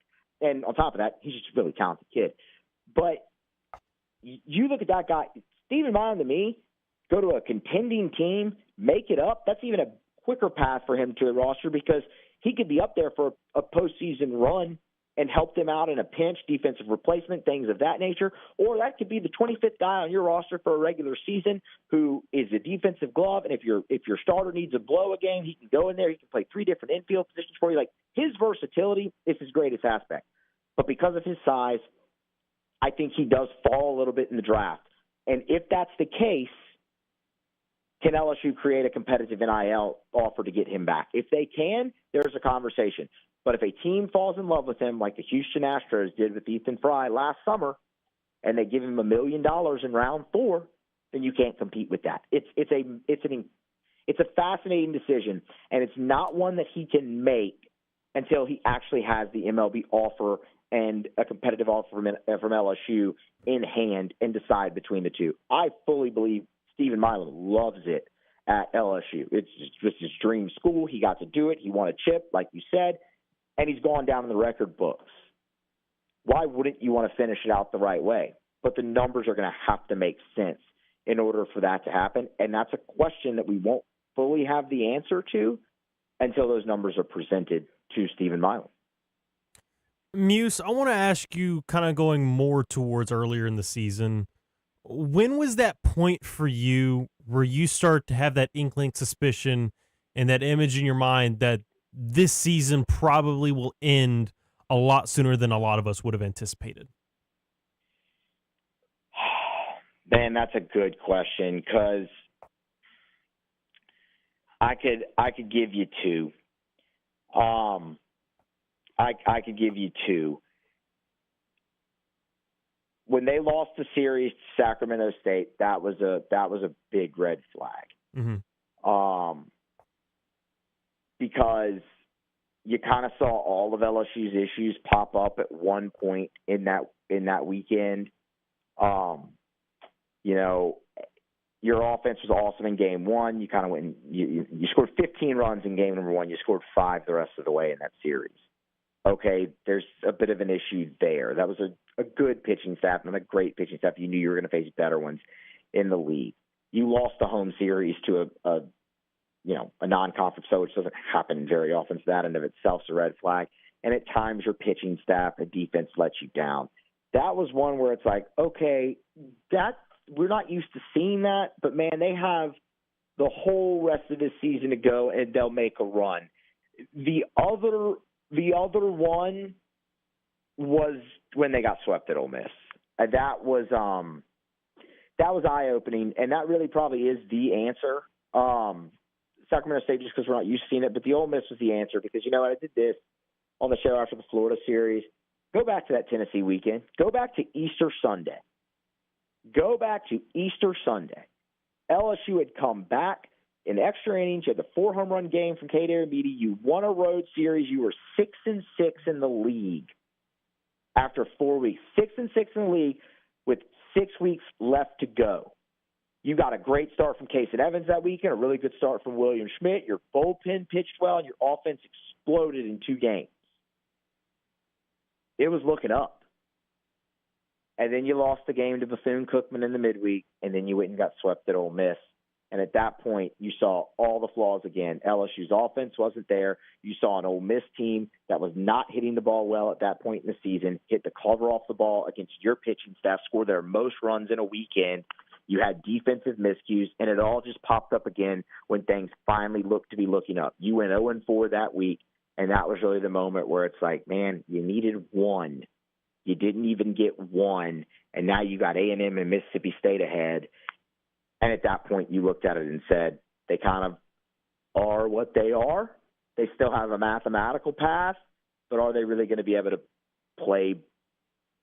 And on top of that, he's just a really talented kid. But you look at that guy, Stephen Milam, to me, go to a contending team, make it up. That's even a quicker path for him to a roster because he could be up there for a postseason run and help them out in a pinch, defensive replacement, things of that nature. Or that could be the 25th guy on your roster for a regular season who is a defensive glove. And if your starter needs a blow a game, he can go in there. He can play 3 different infield positions for you. Like, his versatility is his greatest aspect. But because of his size, I think he does fall a little bit in the draft. And if that's the case, can LSU create a competitive NIL offer to get him back? If they can, there's a conversation. But if a team falls in love with him, like the Houston Astros did with Ethan Fry last summer, and they give him $1 million in round 4, then you can't compete with that. It's a fascinating decision, and it's not one that he can make until he actually has the MLB offer and a competitive offer from LSU in hand and decide between the two. I fully believe Stephen Milam loves it at LSU. It's just his dream school. He got to do it. He won a chip, like you said, and he's gone down in the record books. Why wouldn't you want to finish it out the right way? But the numbers are going to have to make sense in order for that to happen, and that's a question that we won't fully have the answer to until those numbers are presented to Stephen Milam. Muse, I want to ask you, kind of going more towards earlier in the season, when was that point for you where you start to have that inkling suspicion and that image in your mind that this season probably will end a lot sooner than a lot of us would have anticipated? Man, that's a good question because I could give you 2. I could give you two. When they lost the series to Sacramento State, that was a big red flag. Mm-hmm. Because you kind of saw all of LSU's issues pop up at one point in that weekend. You know, your offense was awesome in game one. You kind of went. You scored 15 runs in game number one. You scored 5 the rest of the way in that series. Okay, there's a bit of an issue there. That was a good pitching staff and a great pitching staff. You knew you were going to face better ones in the league. You lost the home series to a non-conference, so which doesn't happen very often. So that in of itself is a red flag. And at times your pitching staff and defense lets you down. That was one where it's like, okay, that we're not used to seeing that, but man, they have the whole rest of this season to go and they'll make a run. The other one was when they got swept at Ole Miss. And that was eye-opening, and that really probably is the answer. Sacramento State, just because we're not used to seeing it, but the Ole Miss was the answer because, you know, I did this on the show after the Florida series. Go back to that Tennessee weekend. Go back to Easter Sunday. LSU had come back in extra innings. You had the 4 home run game from Cade Arabidi. You won a road series. You were 6-6 in the league after 4 weeks. 6-6 in the league with 6 weeks left to go. You got a great start from Casey Evans that weekend, a really good start from William Schmidt. Your bullpen pitched well, and your offense exploded in 2 games. It was looking up. And then you lost the game to Bethune-Cookman in the midweek, and then you went and got swept at Ole Miss. And at that point, you saw all the flaws again. LSU's offense wasn't there. You saw an Ole Miss team that was not hitting the ball well at that point in the season, hit the cover off the ball against your pitching staff, score their most runs in a weekend. You had defensive miscues, and it all just popped up again when things finally looked to be looking up. You went 0-4 that week, and that was really the moment where it's like, man, you needed one. You didn't even get one, and now you got A&M and Mississippi State ahead. And at that point, you looked at it and said, they kind of are what they are. They still have a mathematical path, but are they really going to be able to play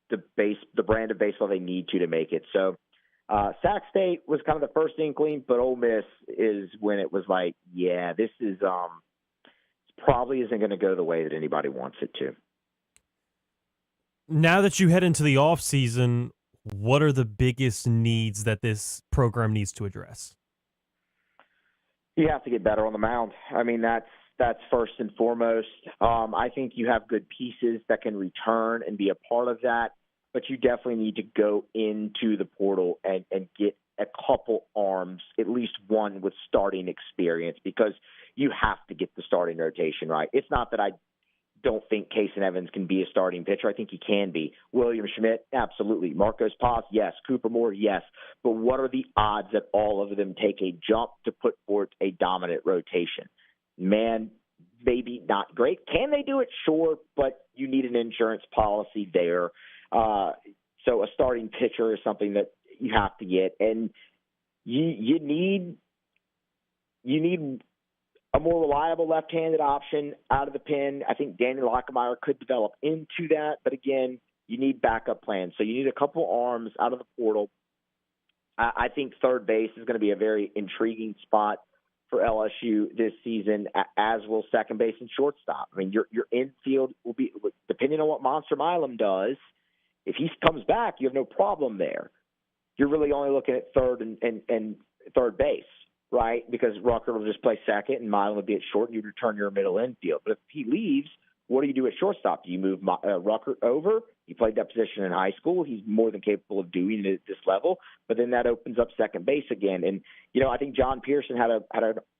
the brand of baseball they need to make it? So Sac State was kind of the first inkling, but Ole Miss is when it was like, yeah, this is probably isn't going to go the way that anybody wants it to. Now that you head into the off season, what are the biggest needs that this program needs to address? You have to get better on the mound. I mean, that's first and foremost. I think you have good pieces that can return and be a part of that, but you definitely need to go into the portal and get a couple arms, at least one with starting experience, because you have to get the starting rotation right. It's not that I don't think Casey Evans can be a starting pitcher. I think he can be. William Schmidt, absolutely. Marcos Paz, yes. Cooper Moore, yes. But what are the odds that all of them take a jump to put forth a dominant rotation? Man, maybe not great. Can they do it? Sure, but you need an insurance policy there. So a starting pitcher is something that you have to get. And you need a more reliable left-handed option out of the pen. I think Daniel Lockemeyer could develop into that, but again, you need backup plans. So you need a couple arms out of the portal. I think third base is going to be a very intriguing spot for LSU this season, as will second base and shortstop. I mean, your infield will be, depending on what Monster Milam does, if he comes back, you have no problem there. You're really only looking at third and third base, right? Because Rucker will just play second and Milam will be at short and you return your middle infield. But if he leaves, what do you do at shortstop? Do you move Rucker over? He played that position in high school. He's more than capable of doing it at this level. But then that opens up second base again. And, you know, I think John Pearson had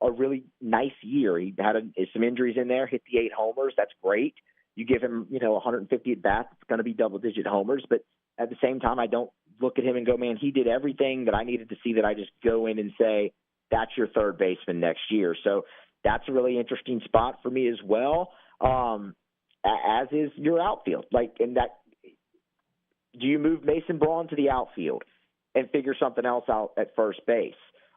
a really nice year. He had some injuries in there, hit the 8 homers. That's great. You give him, 150 at bats, it's going to be double-digit homers. But at the same time, I don't look at him and go, man, he did everything that I needed to see, that I just go in and say, that's your third baseman next year. So that's a really interesting spot for me as well, as is your outfield. Do you move Mason Braun to the outfield and figure something else out at first base?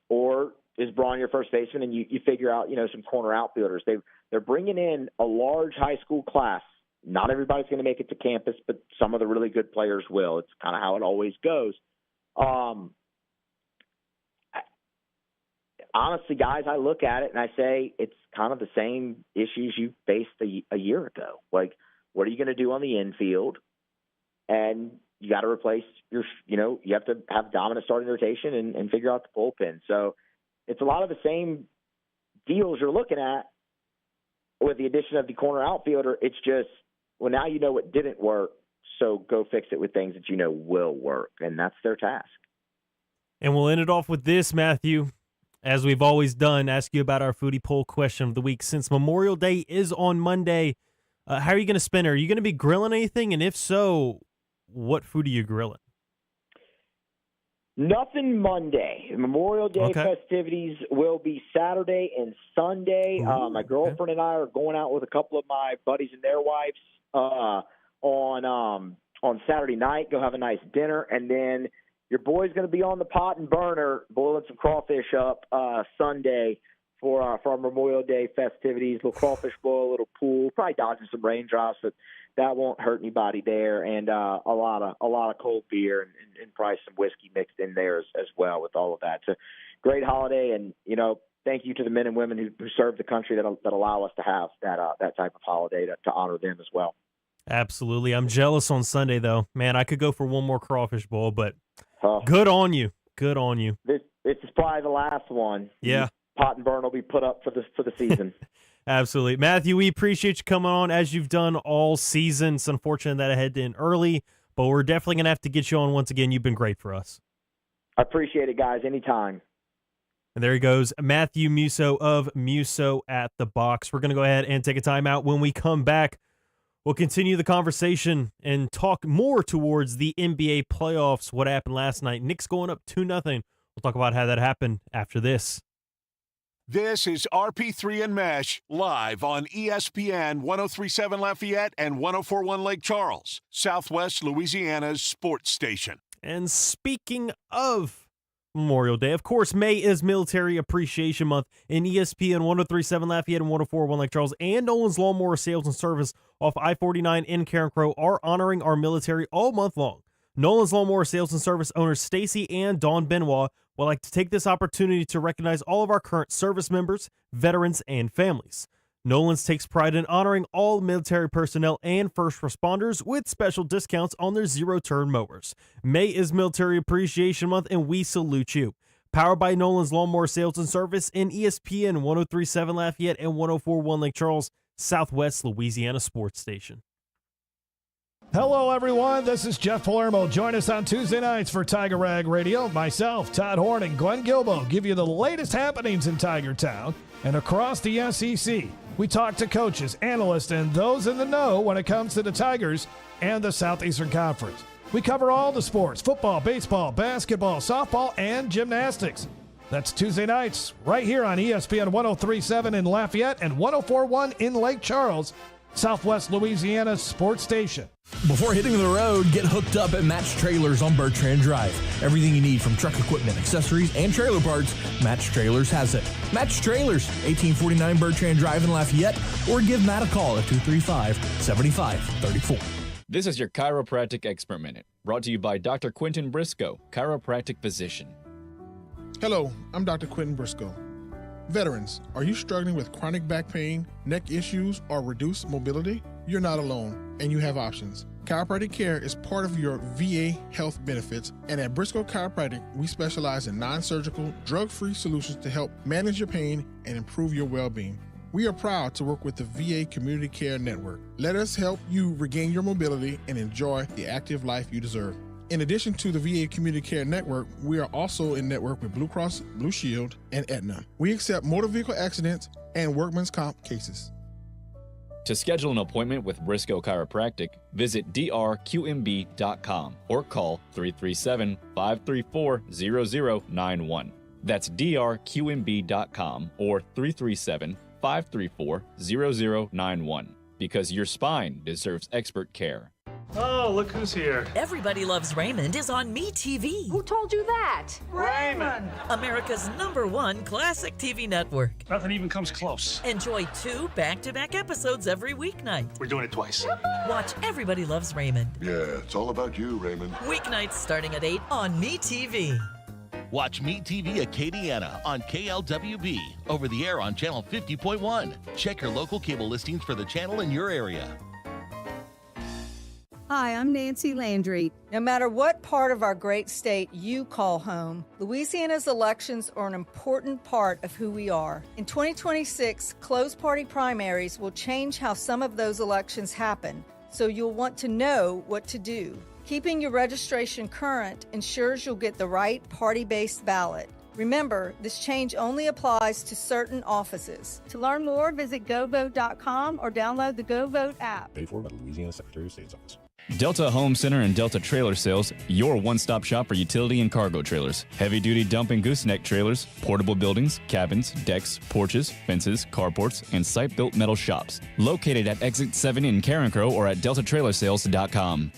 Or Braun your first baseman, and you figure out, some corner outfielders. They're bringing in a large high school class. Not everybody's going to make it to campus, but some of the really good players will. It's kind of how it always goes. Honestly, guys, I look at it and I say it's kind of the same issues you faced a year ago. Like, what are you going to do on the infield? And you got to replace you have to have dominant starting rotation and figure out the bullpen. So it's a lot of the same deals you're looking at with the addition of the corner outfielder. It's just, well, now you know what didn't work, so go fix it with things that you know will work, and that's their task. And we'll end it off with this, Matthew. As we've always done, ask you about our foodie poll question of the week. Since Memorial Day is on Monday, how are you going to spend it? Are you going to be grilling anything? And if so, what food are you grilling? Nothing Monday. Memorial Day festivities will be Saturday and Sunday. My girlfriend and I are going out with a couple of my buddies and their wives on Saturday night. Go have a nice dinner, and then your boy's going to be on the pot and burner boiling some crawfish up Sunday for our Memorial Day festivities. Little crawfish boil, a little pool, probably dodging some raindrops, but that won't hurt anybody there. And a lot of cold beer and probably some whiskey mixed in there as well with all of that. It's a great holiday, and thank you to the men and women who serve the country that allow us to have that type of holiday to honor them as well. Absolutely. I'm jealous on Sunday, though. Man, I could go for one more crawfish bowl, but good on you. Good on you. This is probably the last one. Yeah. Pot and burn will be put up for the season. Absolutely. Matthew, we appreciate you coming on as you've done all season. It's unfortunate that I had to end early, but we're definitely going to have to get you on once again. You've been great for us. I appreciate it, guys. Anytime. And there he goes, Matthew Musso of Musso at the Box. We're going to go ahead and take a timeout. When we come back, we'll continue the conversation and talk more towards the NBA playoffs, what happened last night. Knicks going up 2-0. We'll talk about how that happened after this. This is RP3 and Meche live on ESPN 1037 Lafayette and 1041 Lake Charles, Southwest Louisiana's sports station. And speaking of Memorial Day, of course, May is Military Appreciation Month, and ESPN 1037 Lafayette and 1041 Lake Charles and Nolan's Lawnmower Sales and Service off I-49 in Karen Crow are honoring our military all month long. Nolan's Lawnmower Sales and Service owners Stacy and Dawn Benoit would like to take this opportunity to recognize all of our current service members, veterans, and families. Nolan's takes pride in honoring all military personnel and first responders with special discounts on their zero-turn mowers. May is Military Appreciation Month, and we salute you. Powered by Nolan's Lawnmower Sales and Service in ESPN 1037 Lafayette and 1041 Lake Charles, Southwest Louisiana Sports Station. Hello, everyone. This is Jeff Palermo. Join us on Tuesday nights for Tiger Rag Radio. Myself, Todd Horn, and Glenn Gilbo give you the latest happenings in Tiger Town and across the SEC. We talk to coaches, analysts, and those in the know when it comes to the Tigers and the Southeastern Conference. We cover all the sports: football, baseball, basketball, softball, and gymnastics. That's Tuesday nights right here on ESPN 1037 in Lafayette and 1041 in Lake Charles, Southwest Louisiana's sports station. Before hitting the road, get hooked up at Match Trailers on Bertrand Drive. Everything you need from truck equipment, accessories, and trailer parts, Match Trailers has it. Match Trailers, 1849 Bertrand Drive in Lafayette, or give Matt a call at 235-7534. This is your Chiropractic Expert Minute, brought to you by Dr. Quentin Briscoe, chiropractic physician. Hello, I'm Dr. Quentin Briscoe. Veterans, are you struggling with chronic back pain, neck issues, or reduced mobility? You're not alone, and you have options. Chiropractic care is part of your VA health benefits, and at Briscoe Chiropractic, we specialize in non-surgical, drug-free solutions to help manage your pain and improve your well-being. We are proud to work with the VA Community Care Network. Let us help you regain your mobility and enjoy the active life you deserve. In addition to the VA Community Care Network, we are also in network with Blue Cross Blue Shield and Aetna. We accept motor vehicle accidents and workman's comp cases. To schedule an appointment with Briscoe Chiropractic, visit drqmb.com or call 337-534-0091. That's drqmb.com or 337-534-0091, because your spine deserves expert care. Oh, look who's here. Everybody Loves Raymond is on MeTV. Who told you that? Raymond! America's #1 classic TV network. Nothing even comes close. Enjoy 2 back-to-back episodes every weeknight. We're doing it twice. Watch Everybody Loves Raymond. Yeah, it's all about you, Raymond. Weeknights starting at 8 on MeTV. Watch MeTV Acadiana on KLWB, over the air on channel 50.1. Check your local cable listings for the channel in your area. Hi, I'm Nancy Landry. No matter what part of our great state you call home, Louisiana's elections are an important part of who we are. In 2026, closed party primaries will change how some of those elections happen, so you'll want to know what to do. Keeping your registration current ensures you'll get the right party-based ballot. Remember, this change only applies to certain offices. To learn more, visit govote.com or download the GoVote app. Paid for by the Louisiana Secretary of State's office. Delta Home Center and Delta Trailer Sales, your one-stop shop for utility and cargo trailers. Heavy-duty dump and gooseneck trailers, portable buildings, cabins, decks, porches, fences, carports, and site-built metal shops. Located at Exit 7 in Carencro or at deltatrailersales.com.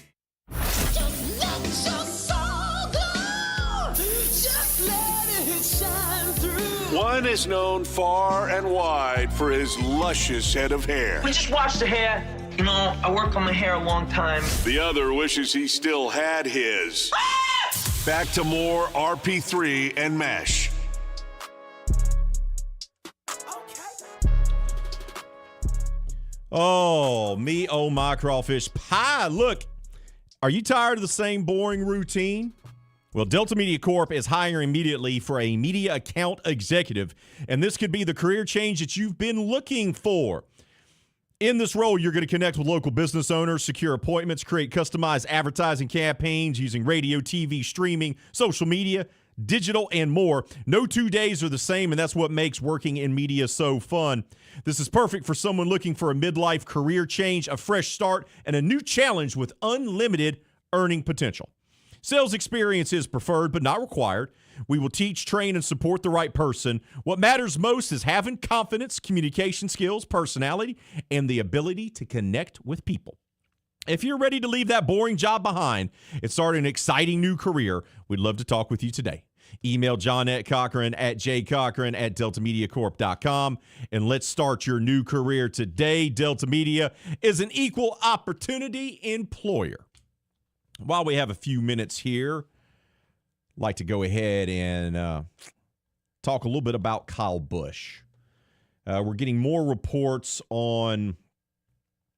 One is known far and wide for his luscious head of hair. We just wash the hair. You know, I work on my hair a long time. The other wishes he still had his. Back to more RP3 and Meche. Oh, my crawfish pie. Look, are you tired of the same boring routine? Well, Delta Media Corp is hiring immediately for a media account executive, and this could be the career change that you've been looking for. In this role, you're going to connect with local business owners, secure appointments, create customized advertising campaigns using radio, TV, streaming, social media, digital, and more. No 2 days are the same, and that's what makes working in media so fun. This is perfect for someone looking for a midlife career change, a fresh start, and a new challenge with unlimited earning potential. Sales experience is preferred but not required. We will teach, train, and support the right person. What matters most is having confidence, communication skills, personality, and the ability to connect with people. If you're ready to leave that boring job behind and start an exciting new career, we'd love to talk with you today. Email Johnette Cochran at jcochran@deltamediacorp.com, and let's start your new career today. Delta Media is an equal opportunity employer. While we have a few minutes here, I'd like to go ahead and talk a little bit about Kyle Busch. We're getting more reports on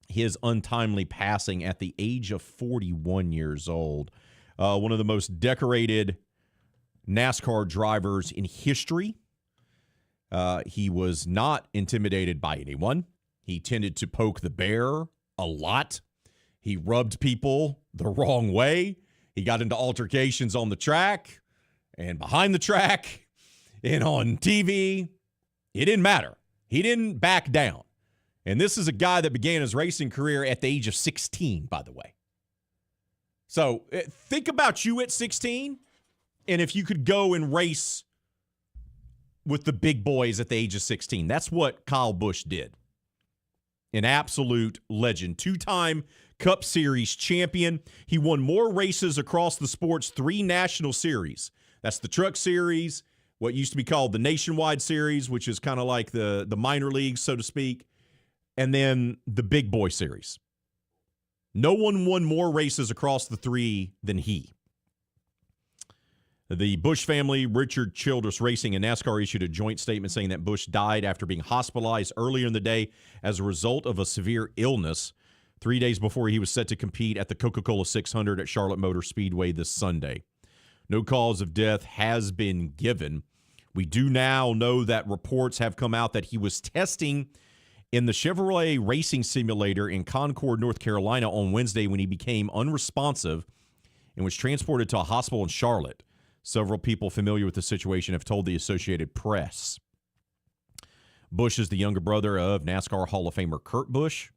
his untimely passing at the age of 41 years old. One of the most decorated NASCAR drivers in history. He was not intimidated by anyone. He tended to poke the bear a lot. He rubbed people the wrong way. He got into altercations on the track and behind the track and on TV. It didn't matter. He didn't back down. And this is a guy that began his racing career at the age of 16, by the way. So think about you at 16, and if you could go and race with the big boys at the age of 16. That's what Kyle Busch did. An absolute legend. 2-time Cup Series champion. He won more races across the sport's 3 national series. That's the Truck Series, what used to be called the Nationwide Series, which is kind of like the minor leagues, so to speak, and then the Big Boy Series. No one won more races across the 3 than he. The Busch family, Richard Childress Racing, and NASCAR issued a joint statement saying that Busch died after being hospitalized earlier in the day as a result of a severe illness 3 days before he was set to compete at the Coca-Cola 600 at Charlotte Motor Speedway this Sunday. No cause of death has been given. We do now know that reports have come out that he was testing in the Chevrolet Racing Simulator in Concord, North Carolina on Wednesday when he became unresponsive and was transported to a hospital in Charlotte. Several people familiar with the situation have told the Associated Press. Busch is the younger brother of NASCAR Hall of Famer Kurt Busch.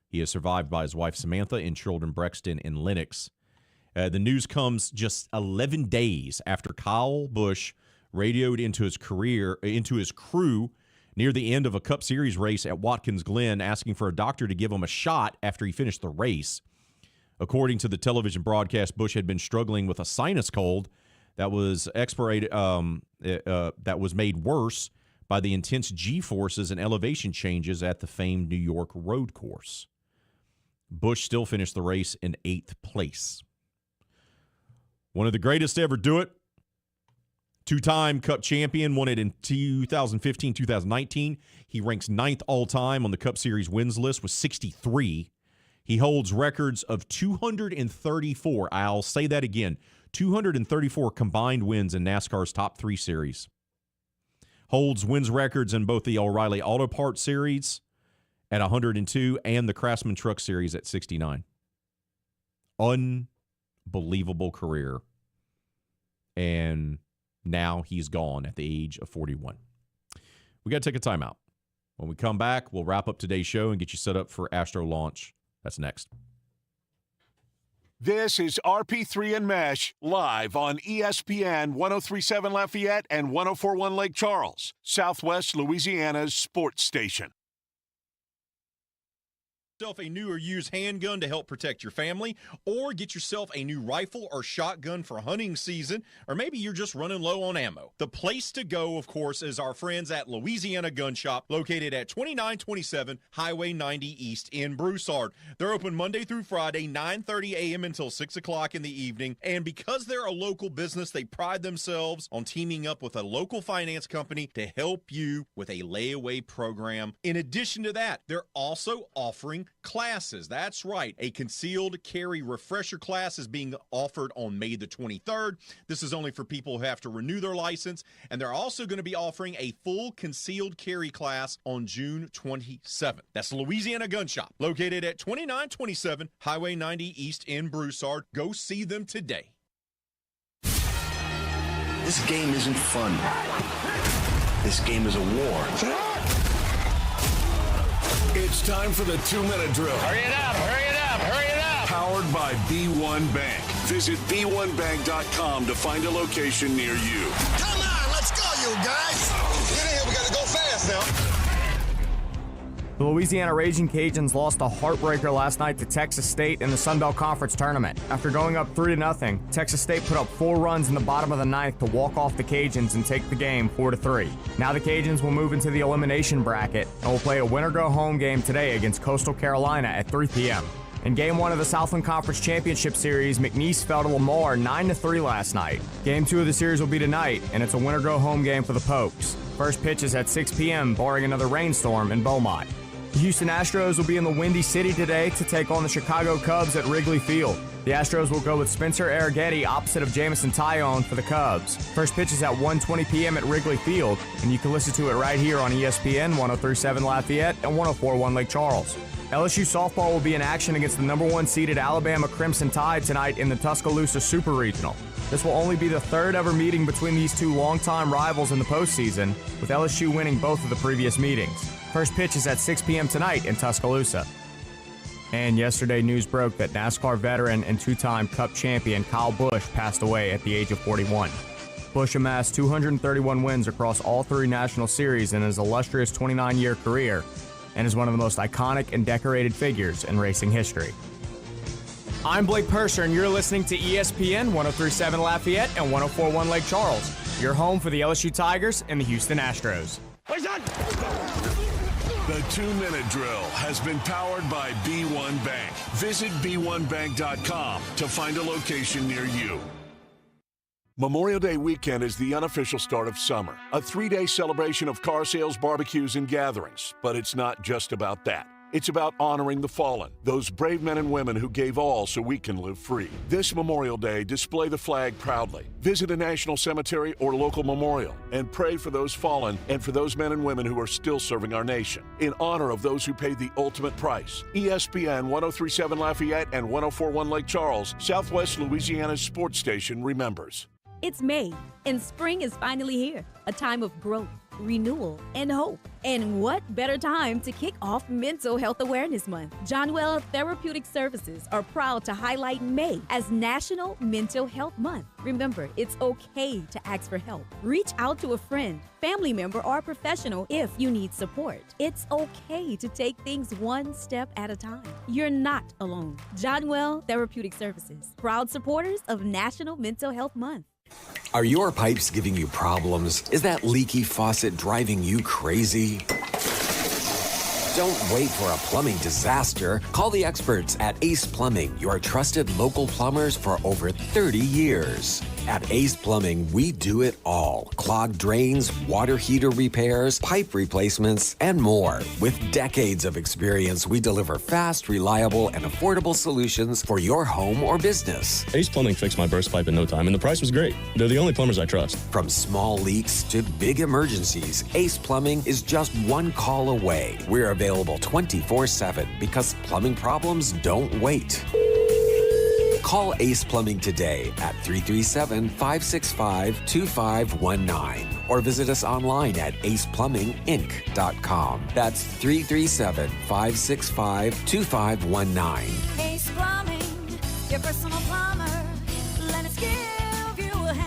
He is survived by his wife Samantha and children Brexton and Lennox. The news comes just 11 days after Kyle Busch radioed into his crew near the end of a Cup Series race at Watkins Glen, asking for a doctor to give him a shot after he finished the race. According to the television broadcast, Bush had been struggling with a sinus cold that was that was made worse by the intense G-forces and elevation changes at the famed New York road course. Bush still finished the race in 8th place. One of the greatest to ever do it. Two-time Cup champion, won it in 2015, 2019. He ranks 9th all-time on the Cup Series wins list with 63. He holds records of 234. I'll say that again. 234 combined wins in NASCAR's top 3 series. Holds wins records in both the O'Reilly Auto Parts Series at 102 and the Craftsman Truck Series at 69. Unbelievable career. And now he's gone at the age of 41. We got to take a timeout. When we come back, we'll wrap up today's show and get you set up for Astro launch. That's next. This is RP3 and Meche live on ESPN 1037 Lafayette and 1041 Lake Charles, Southwest Louisiana's sports station. Yourself a new or used handgun to help protect your family, or get yourself a new rifle or shotgun for hunting season, or maybe you're just running low on ammo. The place to go, of course, is our friends at Louisiana Gun Shop, located at 2927 Highway 90 East in Broussard. They're open Monday through Friday, 9:30 a.m. until 6 o'clock in the evening, and because they're a local business, they pride themselves on teaming up with a local finance company to help you with a layaway program. In addition to that, they're also offering classes. That's right. A concealed carry refresher class is being offered on May the 23rd. This is only for people who have to renew their license. And they're also going to be offering a full concealed carry class on June 27th. That's Louisiana Gun Shop, located at 2927 Highway 90 East in Broussard. Go see them today. This game isn't fun. This game is a war. It's time for the 2-minute drill. Hurry it up, hurry it up, hurry it up. Powered by B1 Bank. Visit B1Bank.com to find a location near you. Come on, let's go, you guys. Get in here, we gotta go fast now. The Louisiana Raging Cajuns lost a heartbreaker last night to Texas State in the Sun Belt Conference Tournament. After going up 3-0, Texas State put up 4 runs in the bottom of the 9th to walk off the Cajuns and take the game 4-3. Now the Cajuns will move into the elimination bracket and will play a winner-go-home game today against Coastal Carolina at 3 p.m. In Game 1 of the Southland Conference Championship Series, McNeese fell to Lamar 9-3 last night. Game 2 of the series will be tonight, and it's a winner-go-home game for the Pokes. First pitch is at 6 p.m., barring another rainstorm in Beaumont. The Houston Astros will be in the Windy City today to take on the Chicago Cubs at Wrigley Field. The Astros will go with Spencer Arrighetti opposite of Jamison Tyone for the Cubs. First pitch is at 1:20 p.m. at Wrigley Field, and you can listen to it right here on ESPN 1037 Lafayette and 1041 Lake Charles. LSU softball will be in action against the number 1 seeded Alabama Crimson Tide tonight in the Tuscaloosa Super Regional. This will only be the 3rd ever meeting between these two longtime rivals in the postseason, with LSU winning both of the previous meetings. First pitch is at 6 p.m. tonight in Tuscaloosa. And yesterday, news broke that NASCAR veteran and 2-time Cup champion Kyle Busch passed away at the age of 41. Busch amassed 231 wins across all 3 national series in his illustrious 29-year career, and is one of the most iconic and decorated figures in racing history. I'm Blake Purser, and you're listening to ESPN 1037 Lafayette and 1041 Lake Charles, your home for the LSU Tigers and the Houston Astros. The 2-minute drill has been powered by B1 Bank. Visit B1Bank.com to find a location near you. Memorial Day weekend is the unofficial start of summer, a 3-day celebration of car sales, barbecues, and gatherings. But it's not just about that. It's about honoring the fallen, those brave men and women who gave all so we can live free. This Memorial Day, display the flag proudly. Visit a national cemetery or local memorial and pray for those fallen and for those men and women who are still serving our nation. In honor of those who paid the ultimate price, ESPN 1037 Lafayette and 1041 Lake Charles, Southwest Louisiana's sports station remembers. It's May, and spring is finally here. A time of growth, renewal, and hope. And what better time to kick off Mental Health Awareness Month? Johnwell Therapeutic Services are proud to highlight May as National Mental Health Month. Remember, it's okay to ask for help. Reach out to a friend, family member, or professional if you need support. It's okay to take things one step at a time. You're not alone. Johnwell Therapeutic Services, proud supporters of National Mental Health Month. Are your pipes giving you problems? Is that leaky faucet driving you crazy? Don't wait for a plumbing disaster. Call the experts at Ace Plumbing, your trusted local plumbers for over 30 years. At Ace Plumbing, we do it all. Clogged drains, water heater repairs, pipe replacements, and more. With decades of experience, we deliver fast, reliable, and affordable solutions for your home or business. Ace Plumbing fixed my burst pipe in no time, and the price was great. They're the only plumbers I trust. From small leaks to big emergencies, Ace Plumbing is just one call away. We're available 24/7 because plumbing problems don't wait. Call Ace Plumbing today at 337-565-2519 or visit us online at aceplumbinginc.com. That's 337-565-2519. Ace Plumbing, your personal plumber. Let us give you a hand.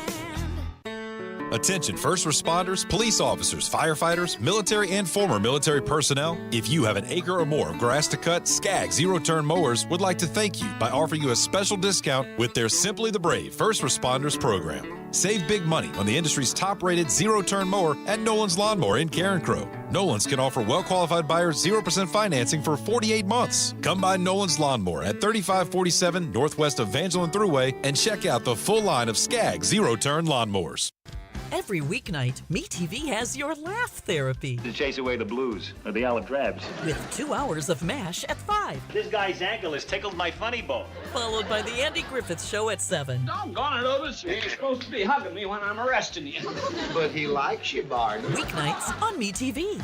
Attention first responders, police officers, firefighters, military and former military personnel. If you have an acre or more of grass to cut, Skag Zero-Turn Mowers would like to thank you by offering you a special discount with their Simply the Brave First Responders program. Save big money on the industry's top-rated zero-turn mower at Nolan's Lawnmower in Carencro. Nolan's can offer well-qualified buyers 0% financing for 48 months. Come by Nolan's Lawnmower at 3547 Northwest Evangeline Thruway and check out the full line of Skag Zero-Turn Lawnmowers. Every weeknight, MeTV has your laugh therapy. To chase away the blues or the olive drabs. With 2 hours of MASH at 5. This guy's ankle has tickled my funny bone. Followed by the Andy Griffith Show at 7. Doggone it, Otis. You're supposed to be hugging me when I'm arresting you. But he likes you, Bard. Weeknights on MeTV.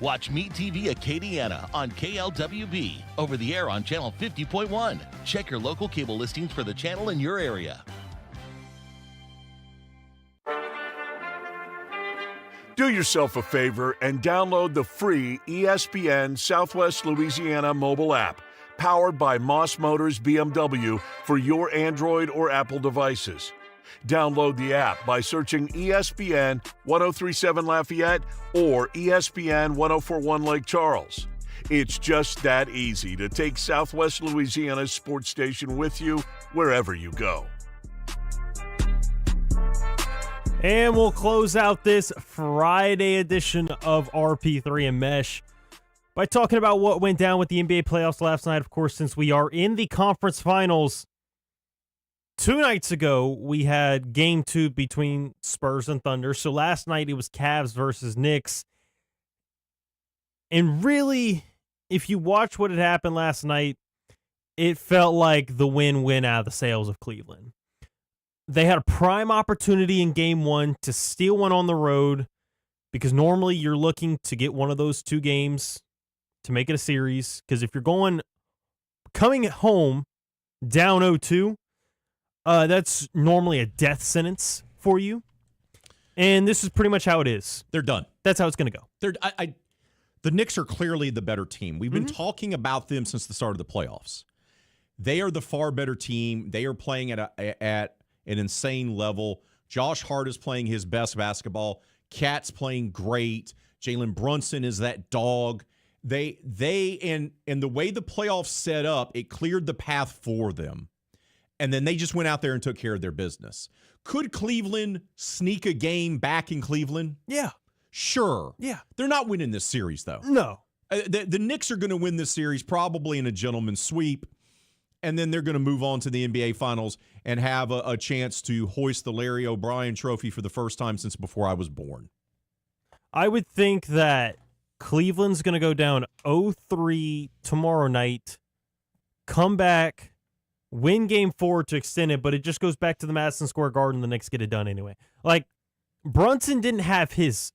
Watch MeTV Acadiana on KLWB. Over the air on Channel 50.1. Check your local cable listings for the channel in your area. Do yourself a favor and download the free ESPN Southwest Louisiana mobile app, powered by Moss Motors BMW for your Android or Apple devices. Download the app by searching ESPN 1037 Lafayette or ESPN 1041 Lake Charles. It's just that easy to take Southwest Louisiana's sports station with you wherever you go. And we'll close out this Friday edition of RP3 and Meche by talking about what went down with the NBA playoffs last night. Of course, since we are in the conference finals, 2 nights ago, we had game 2 between Spurs and Thunder. So last night, it was Cavs versus Knicks. And really, if you watch what had happened last night, it felt like the win went out of the sails of Cleveland. They had a prime opportunity in game 1 to steal one on the road because normally you're looking to get one of those 2 games to make it a series. Because if you're coming home down 0-2, that's normally a death sentence for you. And this is pretty much how it is. They're done. That's how it's going to go. The Knicks are clearly the better team. We've been talking about them since the start of the playoffs. They are the far better team. They are playing at an insane level. Josh Hart is playing his best basketball. Cat's playing great. Jalen Brunson is that dog. And the way the playoffs set up, it cleared the path for them. And then they just went out there and took care of their business. Could Cleveland sneak a game back in Cleveland? Yeah. Sure. Yeah. They're not winning this series, though. No. The Knicks are going to win this series probably in a gentleman's sweep. And then they're going to move on to the NBA Finals and have a chance to hoist the Larry O'Brien trophy for the first time since before I was born. I would think that Cleveland's going to go down 0-3 tomorrow night, come back, win game 4 to extend it, but it just goes back to the Madison Square Garden. The Knicks get it done anyway. Like, Brunson didn't have his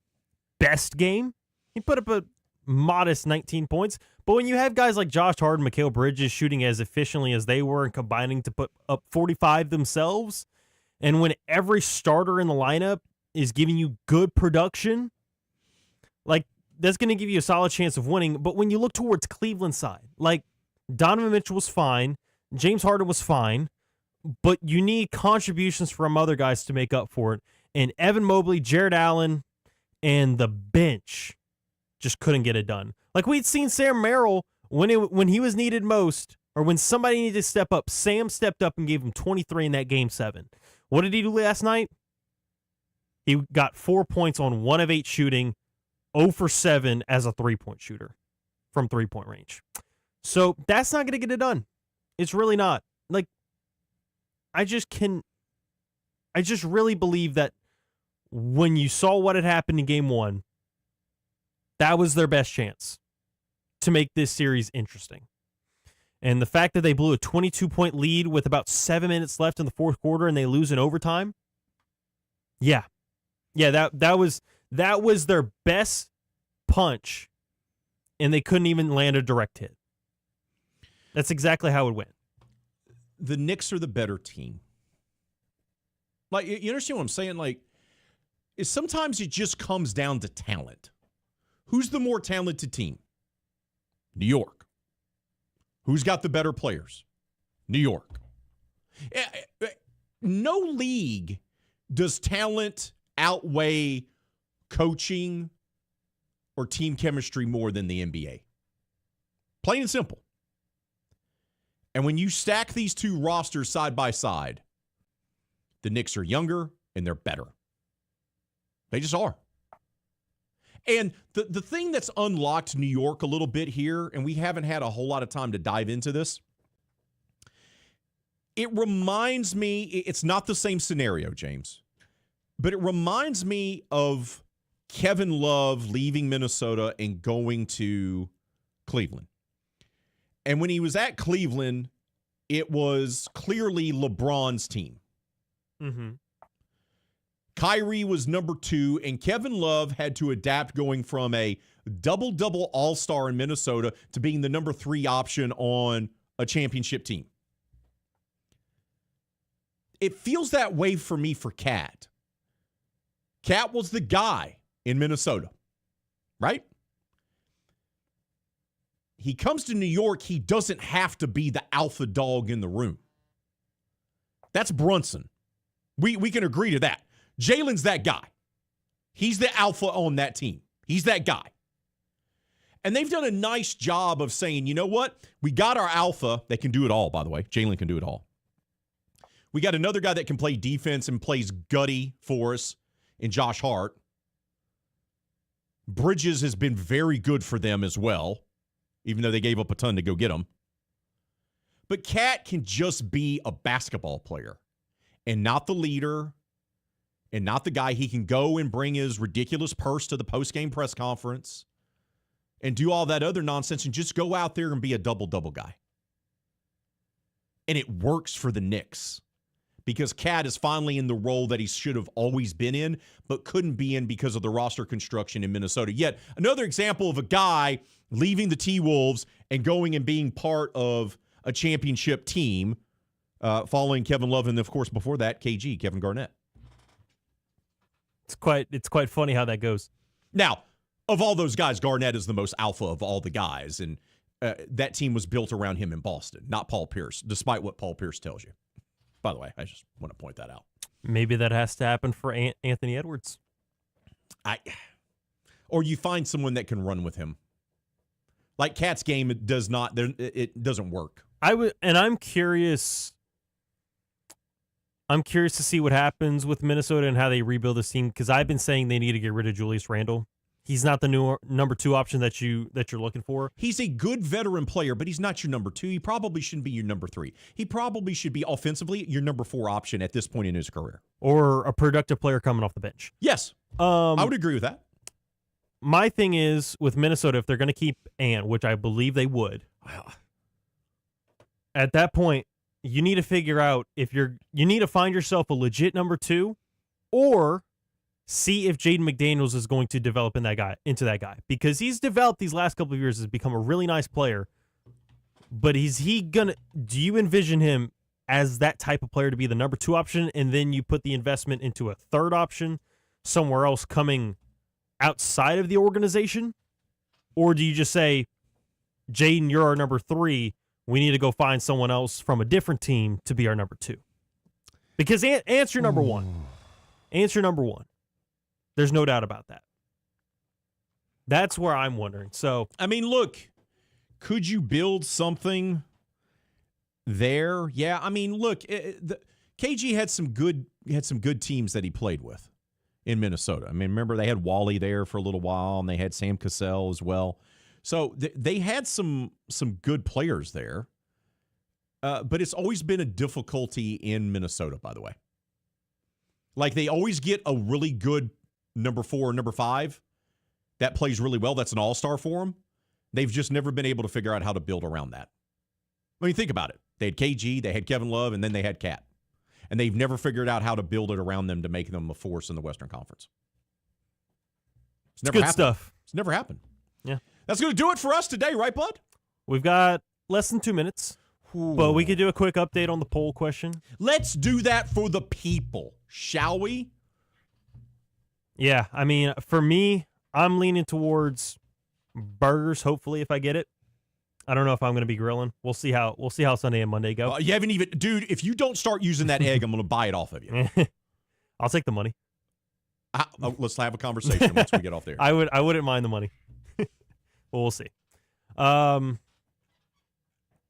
best game. He put up a modest 19 points. But when you have guys like Josh Hart and Mikal Bridges shooting as efficiently as they were and combining to put up 45 themselves, and when every starter in the lineup is giving you good production, Like, that's going to give you a solid chance of winning. But when you look towards Cleveland's side, like, Donovan Mitchell was fine. James Harden was fine. But you need contributions from other guys to make up for it. And Evan Mobley, Jared Allen, and the bench just couldn't get it done. Like, we'd seen Sam Merrill when he was needed most, or when somebody needed to step up, Sam stepped up and gave him 23 in that Game 7. What did he do last night? He got 4 points on 1 of 8 shooting, 0 for 7 as a three-point shooter from three-point range. So that's not going to get it done. It's really not. Like, I just really believe that when you saw what had happened in Game 1, that was their best chance to make this series interesting. And the fact that they blew a 22-point lead with about 7 minutes left in the fourth quarter and they lose in overtime, yeah, that was their best punch, and they couldn't even land a direct hit. That's exactly how it went. The Knicks are the better team. Like, you understand what I'm saying? Like, sometimes it just comes down to talent. Who's the more talented team? New York. Who's got the better players? New York. No league does talent outweigh coaching or team chemistry more than the NBA. Plain and simple. And when you stack these two rosters side by side, the Knicks are younger and they're better. They just are. And the thing that's unlocked New York a little bit here, and we haven't had a whole lot of time to dive into this, it reminds me, it's not the same scenario, James, but it reminds me of Kevin Love leaving Minnesota and going to Cleveland. And when he was at Cleveland, it was clearly LeBron's team. Mm-hmm. Kyrie was number 2, and Kevin Love had to adapt going from a double-double all-star in Minnesota to being the number 3 option on a championship team. It feels that way for me for Cat. Cat was the guy in Minnesota, right? He comes to New York, he doesn't have to be the alpha dog in the room. That's Brunson. We can agree to that. Jalen's that guy. He's the alpha on that team. He's that guy. And they've done a nice job of saying, you know what? We got our alpha. They can do it all, by the way. Jalen can do it all. We got another guy that can play defense and plays gutty for us in Josh Hart. Bridges has been very good for them as well, even though they gave up a ton to go get him. But Cat can just be a basketball player and not the leader and not the guy. He can go and bring his ridiculous purse to the post-game press conference and do all that other nonsense and just go out there and be a double-double guy. And it works for the Knicks because Cat is finally in the role that he should have always been in, but couldn't be in because of the roster construction in Minnesota. Yet another example of a guy leaving the T-Wolves and going and being part of a championship team, following Kevin Love, and of course before that, KG, Kevin Garnett. It's quite funny how that goes. Now, of all those guys, Garnett is the most alpha of all the guys, and that team was built around him in Boston, not Paul Pierce, despite what Paul Pierce tells you. By the way, I just want to point that out. Maybe that has to happen for Anthony Edwards. Or you find someone that can run with him. Like Cat's game, it doesn't work. I'm curious. I'm curious to see what happens with Minnesota and how they rebuild this team, because I've been saying they need to get rid of Julius Randle. He's not the new number 2 option that you're looking for. He's a good veteran player, but he's not your number 2. He probably shouldn't be your number 3. He probably should be offensively your number 4 option at this point in his career. Or a productive player coming off the bench. Yes. I would agree with that. My thing is, with Minnesota, if they're going to keep Ant, which I believe they would, at that point, you need to figure out you need to find yourself a legit number 2, or see if Jaden McDaniels is going to develop into that guy, because he's developed these last couple of years, has become a really nice player. But do you envision him as that type of player to be the number 2 option, and then you put the investment into a 3rd option somewhere else coming outside of the organization? Or do you just say, Jaden, you're our number 3. We need to go find someone else from a different team to be our number 2? Because answer number one. Answer number one. There's no doubt about that. That's where I'm wondering. So, I mean, look, could you build something there? Yeah, I mean, look, KG had some good teams that he played with in Minnesota. I mean, remember they had Wally there for a little while, and they had Sam Cassell as well. So they had some good players there. But it's always been a difficulty in Minnesota, by the way. Like, they always get a really good number 4 or number 5 that plays really well. That's an all-star for them. They've just never been able to figure out how to build around that. I mean, think about it. They had KG, they had Kevin Love, and then they had Cat. And they've never figured out how to build it around them to make them a force in the Western Conference. It's never good happened. Stuff. It's never happened. Yeah. That's going to do it for us today, right, bud? We've got less than 2 minutes. Ooh. But we could do a quick update on the poll question. Let's do that for the people, shall we? Yeah, I mean, for me, I'm leaning towards burgers, hopefully, if I get it. I don't know if I'm going to be grilling. We'll see how Sunday and Monday go. You haven't even, dude, if you don't start using that egg, I'm going to buy it off of you. I'll take the money. Let's have a conversation once we get off there. I wouldn't mind the money. Well, we'll see.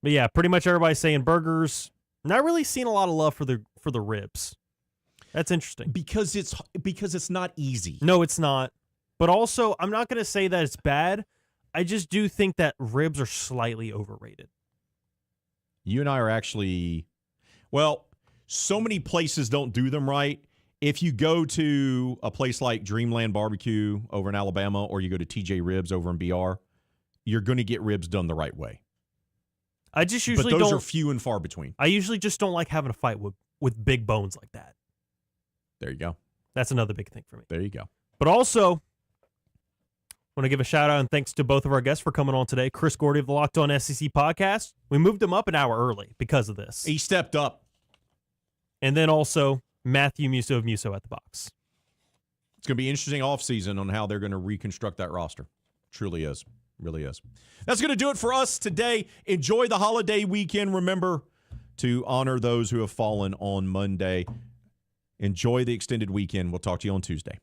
But yeah, pretty much everybody's saying burgers. Not really seeing a lot of love for the ribs. That's interesting. Because it's not easy. No, it's not. But also, I'm not going to say that it's bad. I just do think that ribs are slightly overrated. You and I are actually, well, so many places don't do them right. If you go to a place like Dreamland Barbecue over in Alabama, or you go to TJ Ribs over in BR, you're going to get ribs done the right way. I just usually but those are few and far between. I usually just don't like having a fight with big bones like that. There you go. That's another big thing for me. There you go. But also, want to give a shout out and thanks to both of our guests for coming on today. Chris Gordy of the Locked On SEC podcast. We moved him up an hour early because of this. He stepped up. And then also Matthew Musso of Musso at the Box. It's going to be interesting offseason on how they're going to reconstruct that roster. Truly is. Really is. That's going to do it for us today. Enjoy the holiday weekend. Remember to honor those who have fallen on Monday. Enjoy the extended weekend. We'll talk to you on Tuesday.